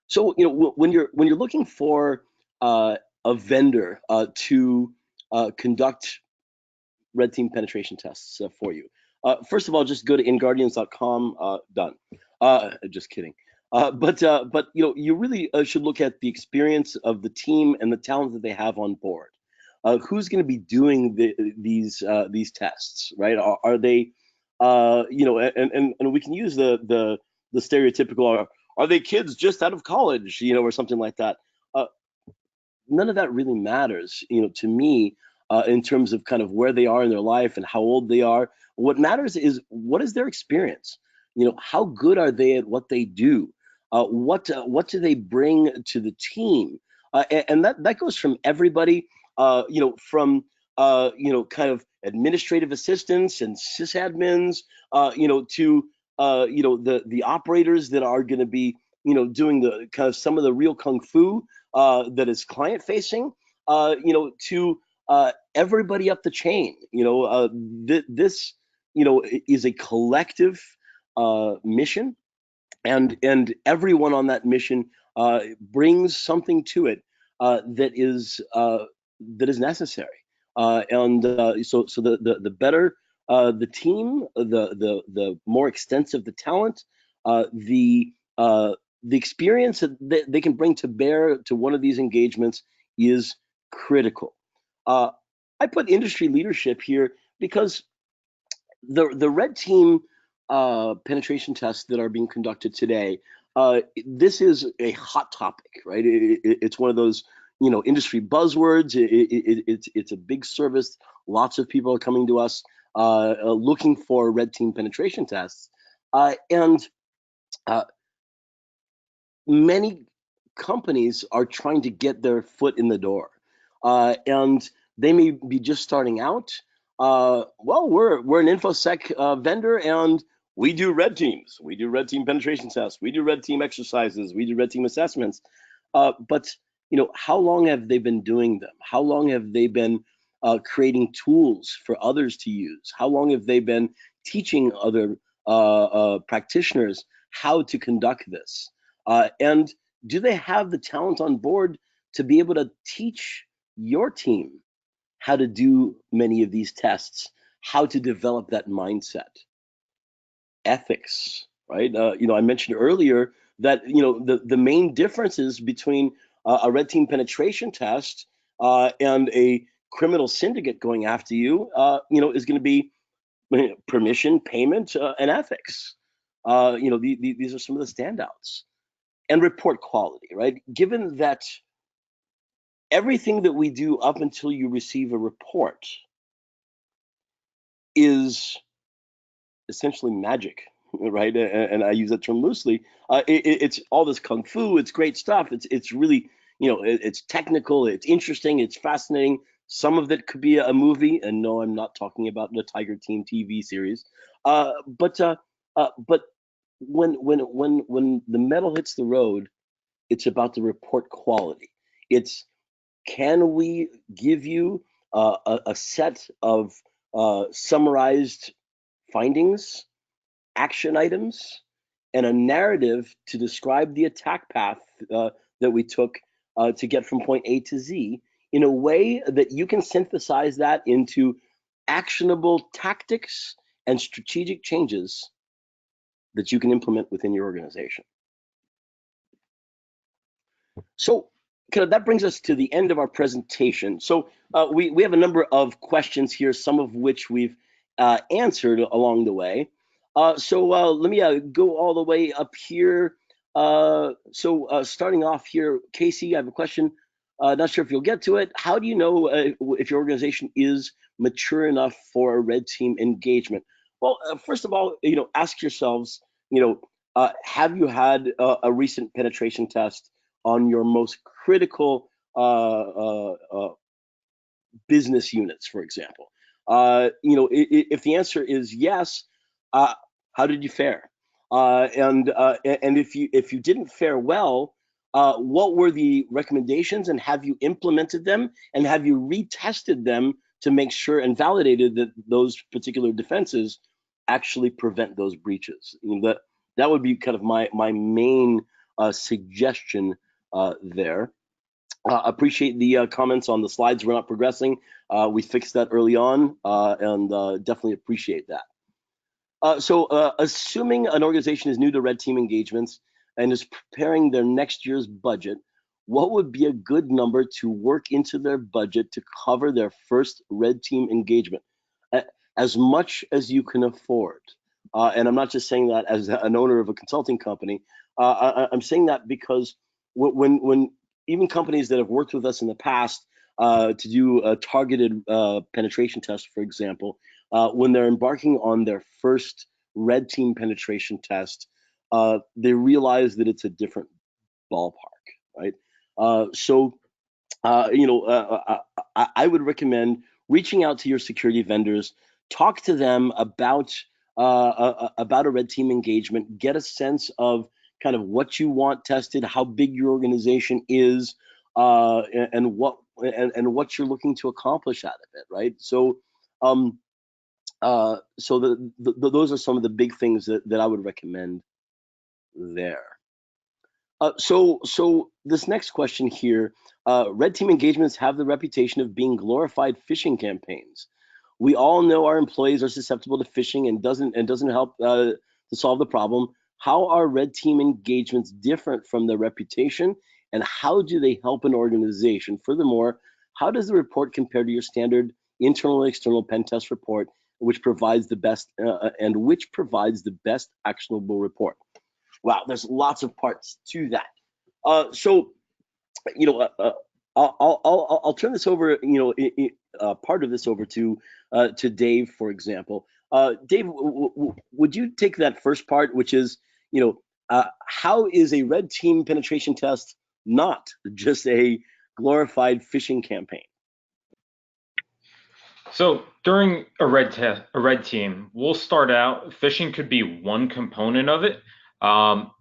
So when you're looking for a vendor to conduct red team penetration tests for you, first of all, just go to inguardians.com. Done. Just kidding. But you really should look at the experience of the team and the talent that they have on board. Who's going to be doing these tests, right? Are they, and we can use the stereotypical. Are they kids just out of college, or something like that? None of that really matters, to me, in terms of kind of where they are in their life and how old they are. What matters is what is their experience. How good are they at what they do? What do they bring to the team? And that goes from everybody, from kind of administrative assistants and sysadmins, to the operators that are going to be doing the kind of some of the real kung fu that is client facing, to everybody up the chain. This is a collective mission, and everyone on that mission brings something to it that is necessary. So the better the team, the more extensive the talent, the experience that they can bring to bear to one of these engagements is critical. I put industry leadership here because the red team penetration tests that are being conducted today, this is a hot topic, right? It's one of those, industry buzzwords. It's a big service. Lots of people are coming to us looking for red team penetration tests, and many companies are trying to get their foot in the door, and they may be just starting out. Well, we're an infosec vendor, and we do red teams. We do red team penetration tests. We do red team exercises. We do red team assessments. But how long have they been doing them? How long have they been creating tools for others to use? How long have they been teaching other practitioners how to conduct this? And do they have the talent on board to be able to teach your team how to do many of these tests, how to develop that mindset? Ethics, right? I mentioned earlier that the main differences between a red team penetration test and a criminal syndicate going after you, is going to be permission, payment, and ethics. These are some of the standouts. And report quality, right? Given that everything that we do up until you receive a report is essentially magic, right? And I use that term loosely. It's all this kung fu. It's great stuff. It's really, it's technical. It's interesting. It's fascinating. Some of it could be a movie. And no, I'm not talking about the Tiger Team TV series. But when the metal hits the road, it's about the report quality. It's, can we give you a set of summarized findings, action items, and a narrative to describe the attack path that we took to get from point A to Z in a way that you can synthesize that into actionable tactics and strategic changes that you can implement within your organization. So that brings us to the end of our presentation. So we have a number of questions here, some of which we've answered along the way. So let me go all the way up here. Starting off here, Casey, I have a question. Not sure if you'll get to it. How do you know if your organization is mature enough for a red team engagement? Well, first of all, ask yourselves, have you had a recent penetration test on your most critical business units, for example? If the answer is yes, how did you fare? And if you didn't fare well, what were the recommendations, and have you implemented them, and have you retested them to make sure and validated that those particular defenses actually prevent those breaches? That would be kind of my main suggestion there. Appreciate the comments on the slides. We're not progressing. We fixed that early on, and definitely appreciate that. So assuming an organization is new to red team engagements and is preparing their next year's budget, what would be a good number to work into their budget to cover their first red team engagement? As much as you can afford. And I'm not just saying that as an owner of a consulting company. I'm saying that because when even companies that have worked with us in the past to do a targeted penetration test, for example, when they're embarking on their first red team penetration test, they realize that it's a different ballpark, right? I would recommend reaching out to your security vendors, talk to them about a red team engagement, get a sense of kind of what you want tested, how big your organization is, and what you're looking to accomplish out of it, right? So, those are some of the big things that I would recommend there. So this next question here, red team engagements have the reputation of being glorified phishing campaigns. We all know our employees are susceptible to phishing and doesn't help to solve the problem. How are red team engagements different from their reputation, and how do they help an organization? Furthermore, how does the report compare to your standard internal and external pen test report, which provides the best actionable report? Wow, there's lots of parts to that. So, you know, I'll turn this over, part of this over to Dave, for example. Dave, would you take that first part, which is, how is a red team penetration test not just a glorified phishing campaign? So during a red team, we'll start out, phishing could be one component of it.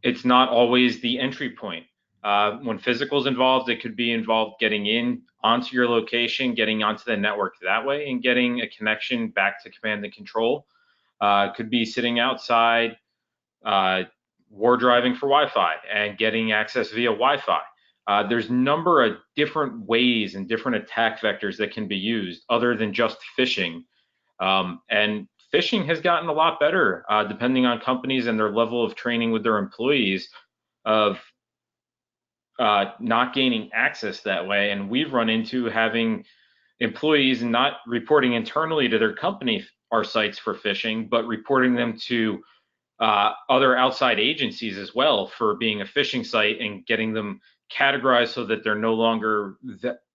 It's not always the entry point. When physical is involved, it could be involved getting in onto your location, getting onto the network that way, and getting a connection back to command and control. Could be sitting outside, war driving for Wi-Fi and getting access via Wi-Fi. There's a number of different ways and different attack vectors that can be used other than just phishing. And phishing has gotten a lot better depending on companies and their level of training with their employees of not gaining access that way. And we've run into having employees not reporting internally to their company our sites for phishing, but reporting them to other outside agencies as well for being a phishing site and getting them categorized so that they're no longer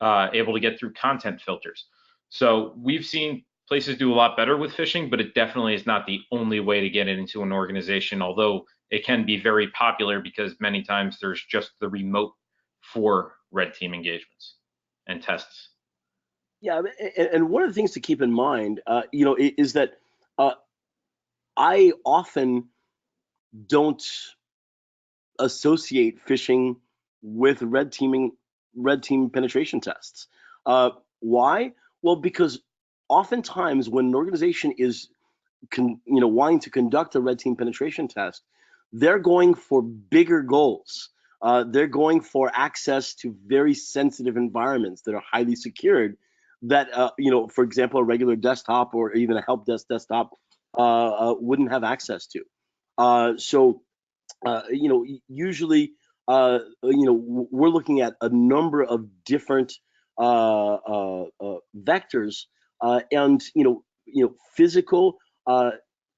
able to get through content filters. So we've seen places do a lot better with phishing, but it definitely is not the only way to get it into an organization, although it can be very popular because many times there's just the remote for red team engagements and tests. Yeah, and one of the things to keep in mind, is that I often don't associate phishing with red team penetration tests. Why? Well, because oftentimes when an organization is wanting to conduct a red team penetration test, they're going for bigger goals. They're going for access to very sensitive environments that are highly secured that, for example, a regular desktop or even a help desk desktop wouldn't have access to. Usually, we're looking at a number of different vectors, and physical,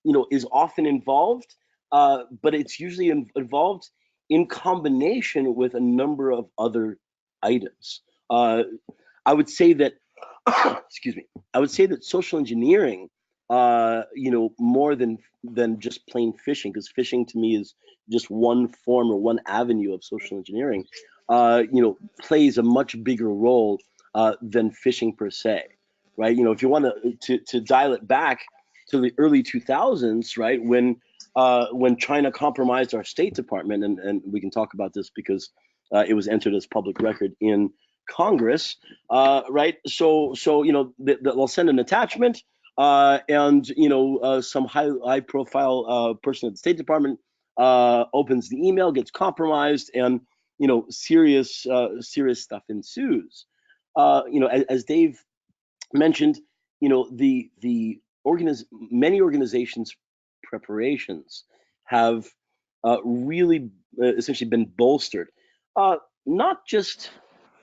is often involved, but it's usually involved in combination with a number of other items. I would say that, excuse me, I would say that social engineering, more than just plain phishing, because phishing to me is just one form or one avenue of social engineering, plays a much bigger role than phishing per se, right? If you want to dial it back to the early 2000s, right, when China compromised our State Department, and we can talk about this because it was entered as public record in Congress, right? So they'll send an attachment, and some high-profile person at the State Department opens the email, gets compromised, and serious stuff ensues. As Dave mentioned, many organizations' preparations have really essentially been bolstered, not just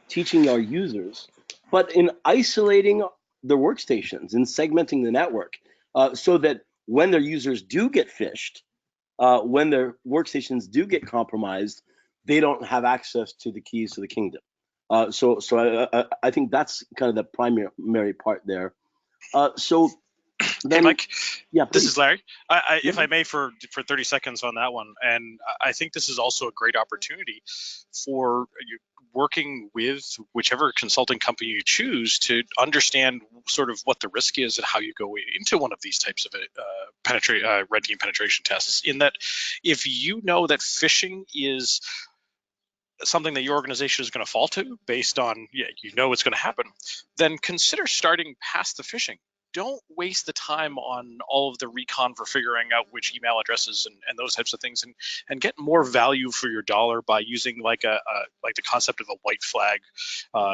teaching our users, but in isolating their workstations and segmenting the network, so that when their users do get phished, when their workstations do get compromised, they don't have access to the keys to the kingdom. So I think that's kind of the primary part there. Hey, Mike. Yeah, this is Larry. If I may, for 30 seconds on that one, and I think this is also a great opportunity for you working with whichever consulting company you choose to understand sort of what the risk is and how you go into one of these types of red team penetration tests. In that, if you know that phishing is something that your organization is going to fall to based on, it's going to happen, then consider starting past the phishing don't waste the time on all of the recon for figuring out which email addresses and those types of things, and get more value for your dollar by using like like the concept of a white flag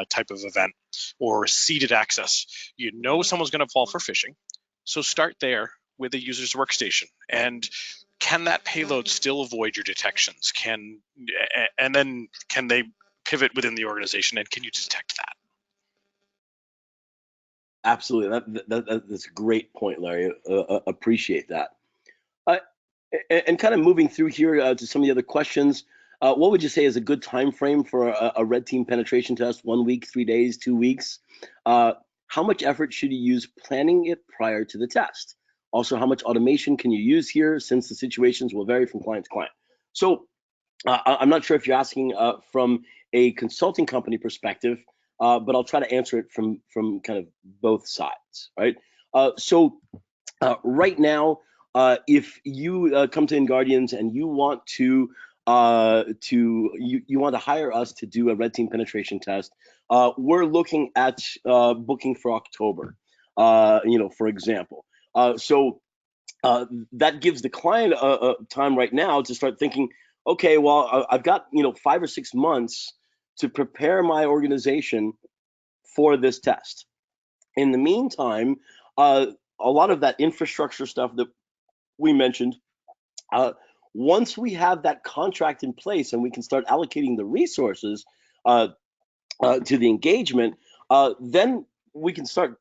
type of event or seeded access. You know someone's going to fall for phishing, so start there with a user's workstation. And can that payload still avoid your detections? And then can they pivot within the organization, and can you detect that? Absolutely. That's a great point, Larry. Appreciate that. And kind of moving through here to some of the other questions, what would you say is a good time frame for a red team penetration test? 1 week, 3 days, 2 weeks? How much effort should you use planning it prior to the test? Also, how much automation can you use here, since the situations will vary from client to client? So I'm not sure if you're asking from a consulting company perspective, but I'll try to answer it from kind of both sides, right? So right now, if you come to InGuardians and you want to you want to hire us to do a red team penetration test, we're looking at booking for October, for example. So that gives the client time right now to start thinking, okay, well, I've got 5 or 6 months to prepare my organization for this test. In the meantime, a lot of that infrastructure stuff that we mentioned, once we have that contract in place and we can start allocating the resources to the engagement, then we can start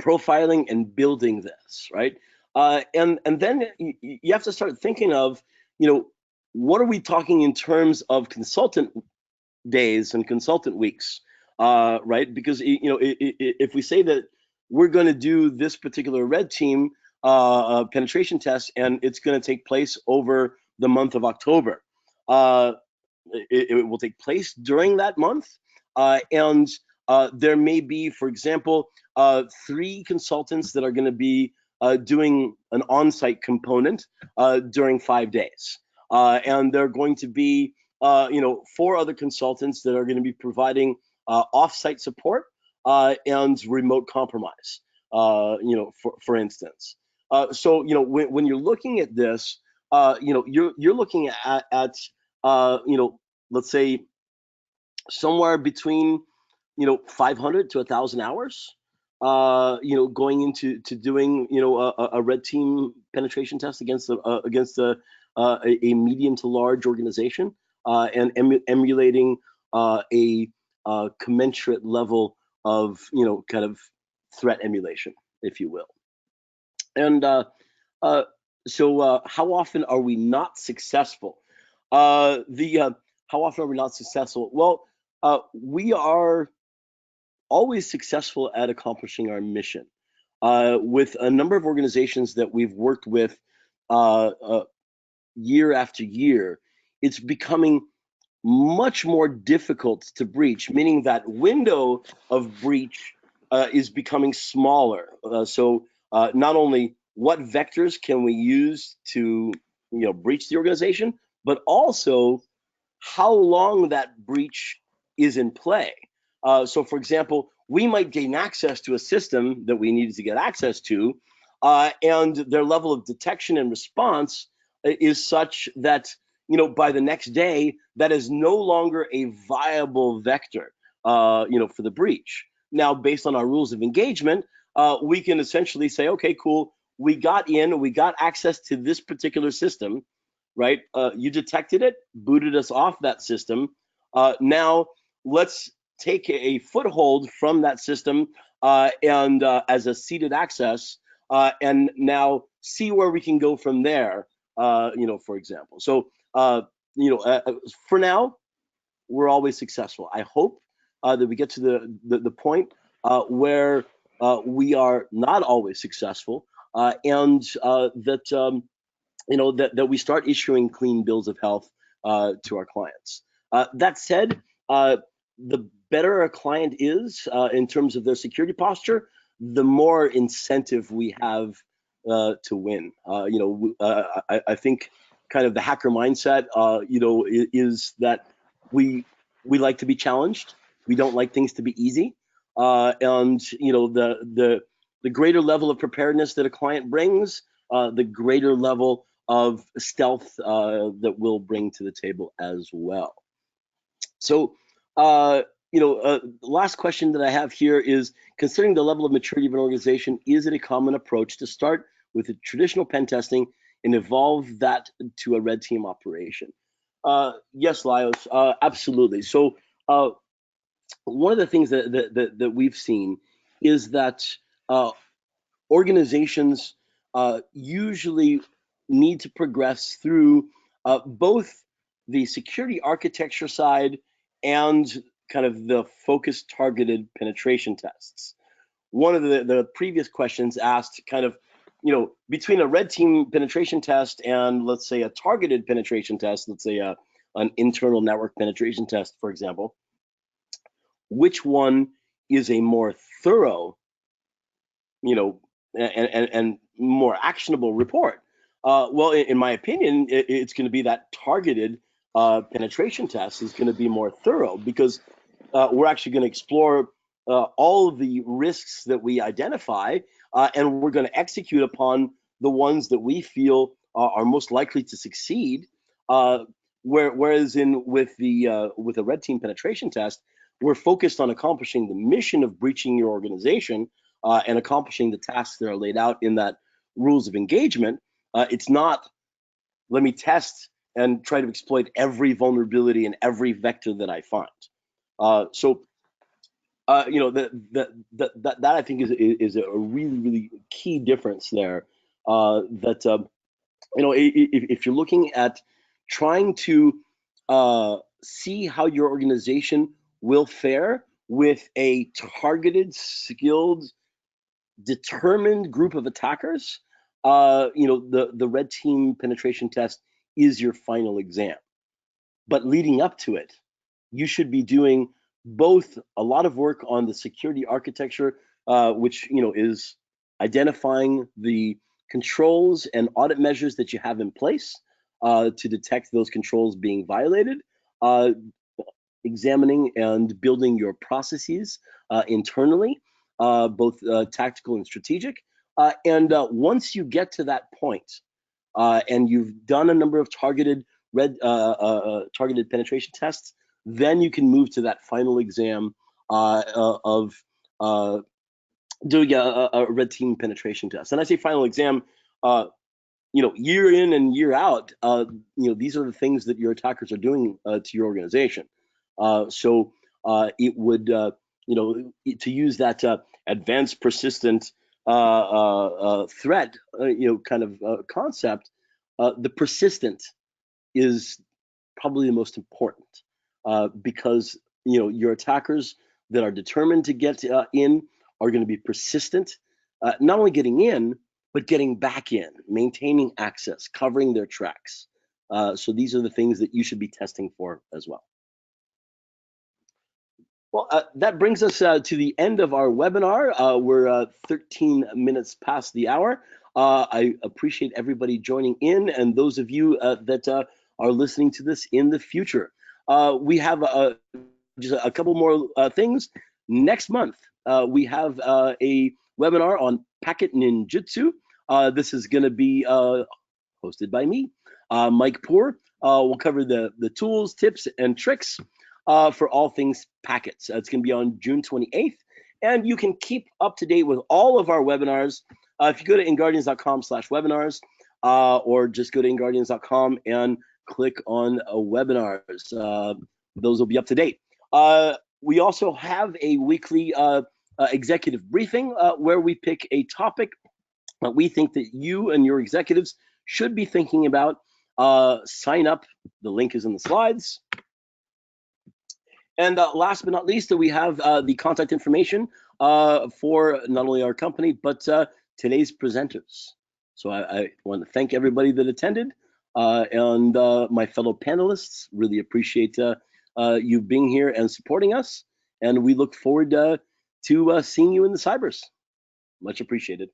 profiling and building this, right? And then you have to start thinking of, what are we talking in terms of consultant days and consultant weeks, right? Because if we say that we're going to do this particular red team penetration test and it's going to take place over the month of October, it will take place during that month, and there may be, for example, 3 consultants that are going to be doing an on-site component during 5 days, and there are going to be 4 other consultants that are going to be providing off-site support and remote compromise, for instance. So when you're looking at this, you're looking at let's say somewhere between 500 to 1,000 hours, going into doing a red team penetration test against a medium to large organization, and emulating a commensurate level of kind of threat emulation, if you will. And so how often are we not successful? How often are we not successful? Well, we are always successful at accomplishing our mission. With a number of organizations that we've worked with year after year, it's becoming much more difficult to breach, meaning that window of breach is becoming smaller. So not only what vectors can we use to breach the organization, but also how long that breach is in play. So for example, we might gain access to a system that we needed to get access to, and their level of detection and response is such that by the next day, that is no longer a viable vector for the breach. Now, based on our rules of engagement, we can essentially say, okay, cool, we got access to this particular system, right? You detected it, booted us off that system. Now let's take a foothold from that system and as a seeded access, and now see where we can go from there. For example. So for now, we're always successful. I hope that we get to the point where we are not always successful, and that that we start issuing clean bills of health to our clients. That said, the better a client is in terms of their security posture, the more incentive we have to win. I think kind of the hacker mindset, is that we like to be challenged. We don't like things to be easy, and the greater level of preparedness that a client brings, the greater level of stealth that we'll bring to the table as well. So, the last question that I have here is, considering the level of maturity of an organization, is it a common approach to start with a traditional pen testing and evolve that to a red team operation? Yes, Laios, absolutely. So one of the things that we've seen is that organizations usually need to progress through both the security architecture side and kind of the focused targeted penetration tests. One of the previous questions asked kind of, between a red team penetration test and, let's say, a targeted penetration test, let's say an internal network penetration test, for example, which one is a more thorough, and more actionable report? Well, in my opinion, it's going to be that targeted penetration test is going to be more thorough, because we're actually going to explore all of the risks that we identify, and we're going to execute upon the ones that we feel are most likely to succeed. Whereas with a red team penetration test, we're focused on accomplishing the mission of breaching your organization and accomplishing the tasks that are laid out in that rules of engagement. It's not, let me test and try to exploit every vulnerability and every vector that I find. That I think is a really, really key difference there. If you're looking at trying to see how your organization will fare with a targeted, skilled, determined group of attackers, the red team penetration test is your final exam. But leading up to it, you should be doing both a lot of work on the security architecture, which is identifying the controls and audit measures that you have in place to detect those controls being violated, examining and building your processes internally, both tactical and strategic. And once you get to that point, and you've done a number of targeted penetration tests, then you can move to that final exam of doing a red team penetration test. And I say final exam, year in and year out, these are the things that your attackers are doing to your organization. So it would, to use that advanced persistent threat, kind of concept, the persistent is probably the most important, because your attackers that are determined to get in are going to be persistent, not only getting in, but getting back in, maintaining access, covering their tracks. So these are the things that you should be testing for as well. Well, that brings us to the end of our webinar. We're 13 minutes past the hour. I appreciate everybody joining in, and those of you that are listening to this in the future. We have just a couple more things. Next month, we have a webinar on Packet Ninjutsu. This is going to be hosted by me, Mike Poor. We'll cover the tools, tips, and tricks for all things packets. It's going to be on June 28th, and you can keep up to date with all of our webinars if you go to inguardians.com/webinars, or just go to inguardians.com and click on webinars. Those will be up to date. We also have a weekly executive briefing where we pick a topic that we think that you and your executives should be thinking about. Sign up. The link is in the slides. And last but not least, we have the contact information for not only our company, but today's presenters. So I want to thank everybody that attended, and my fellow panelists. Really appreciate you being here and supporting us. And we look forward to seeing you in the cybers. Much appreciated.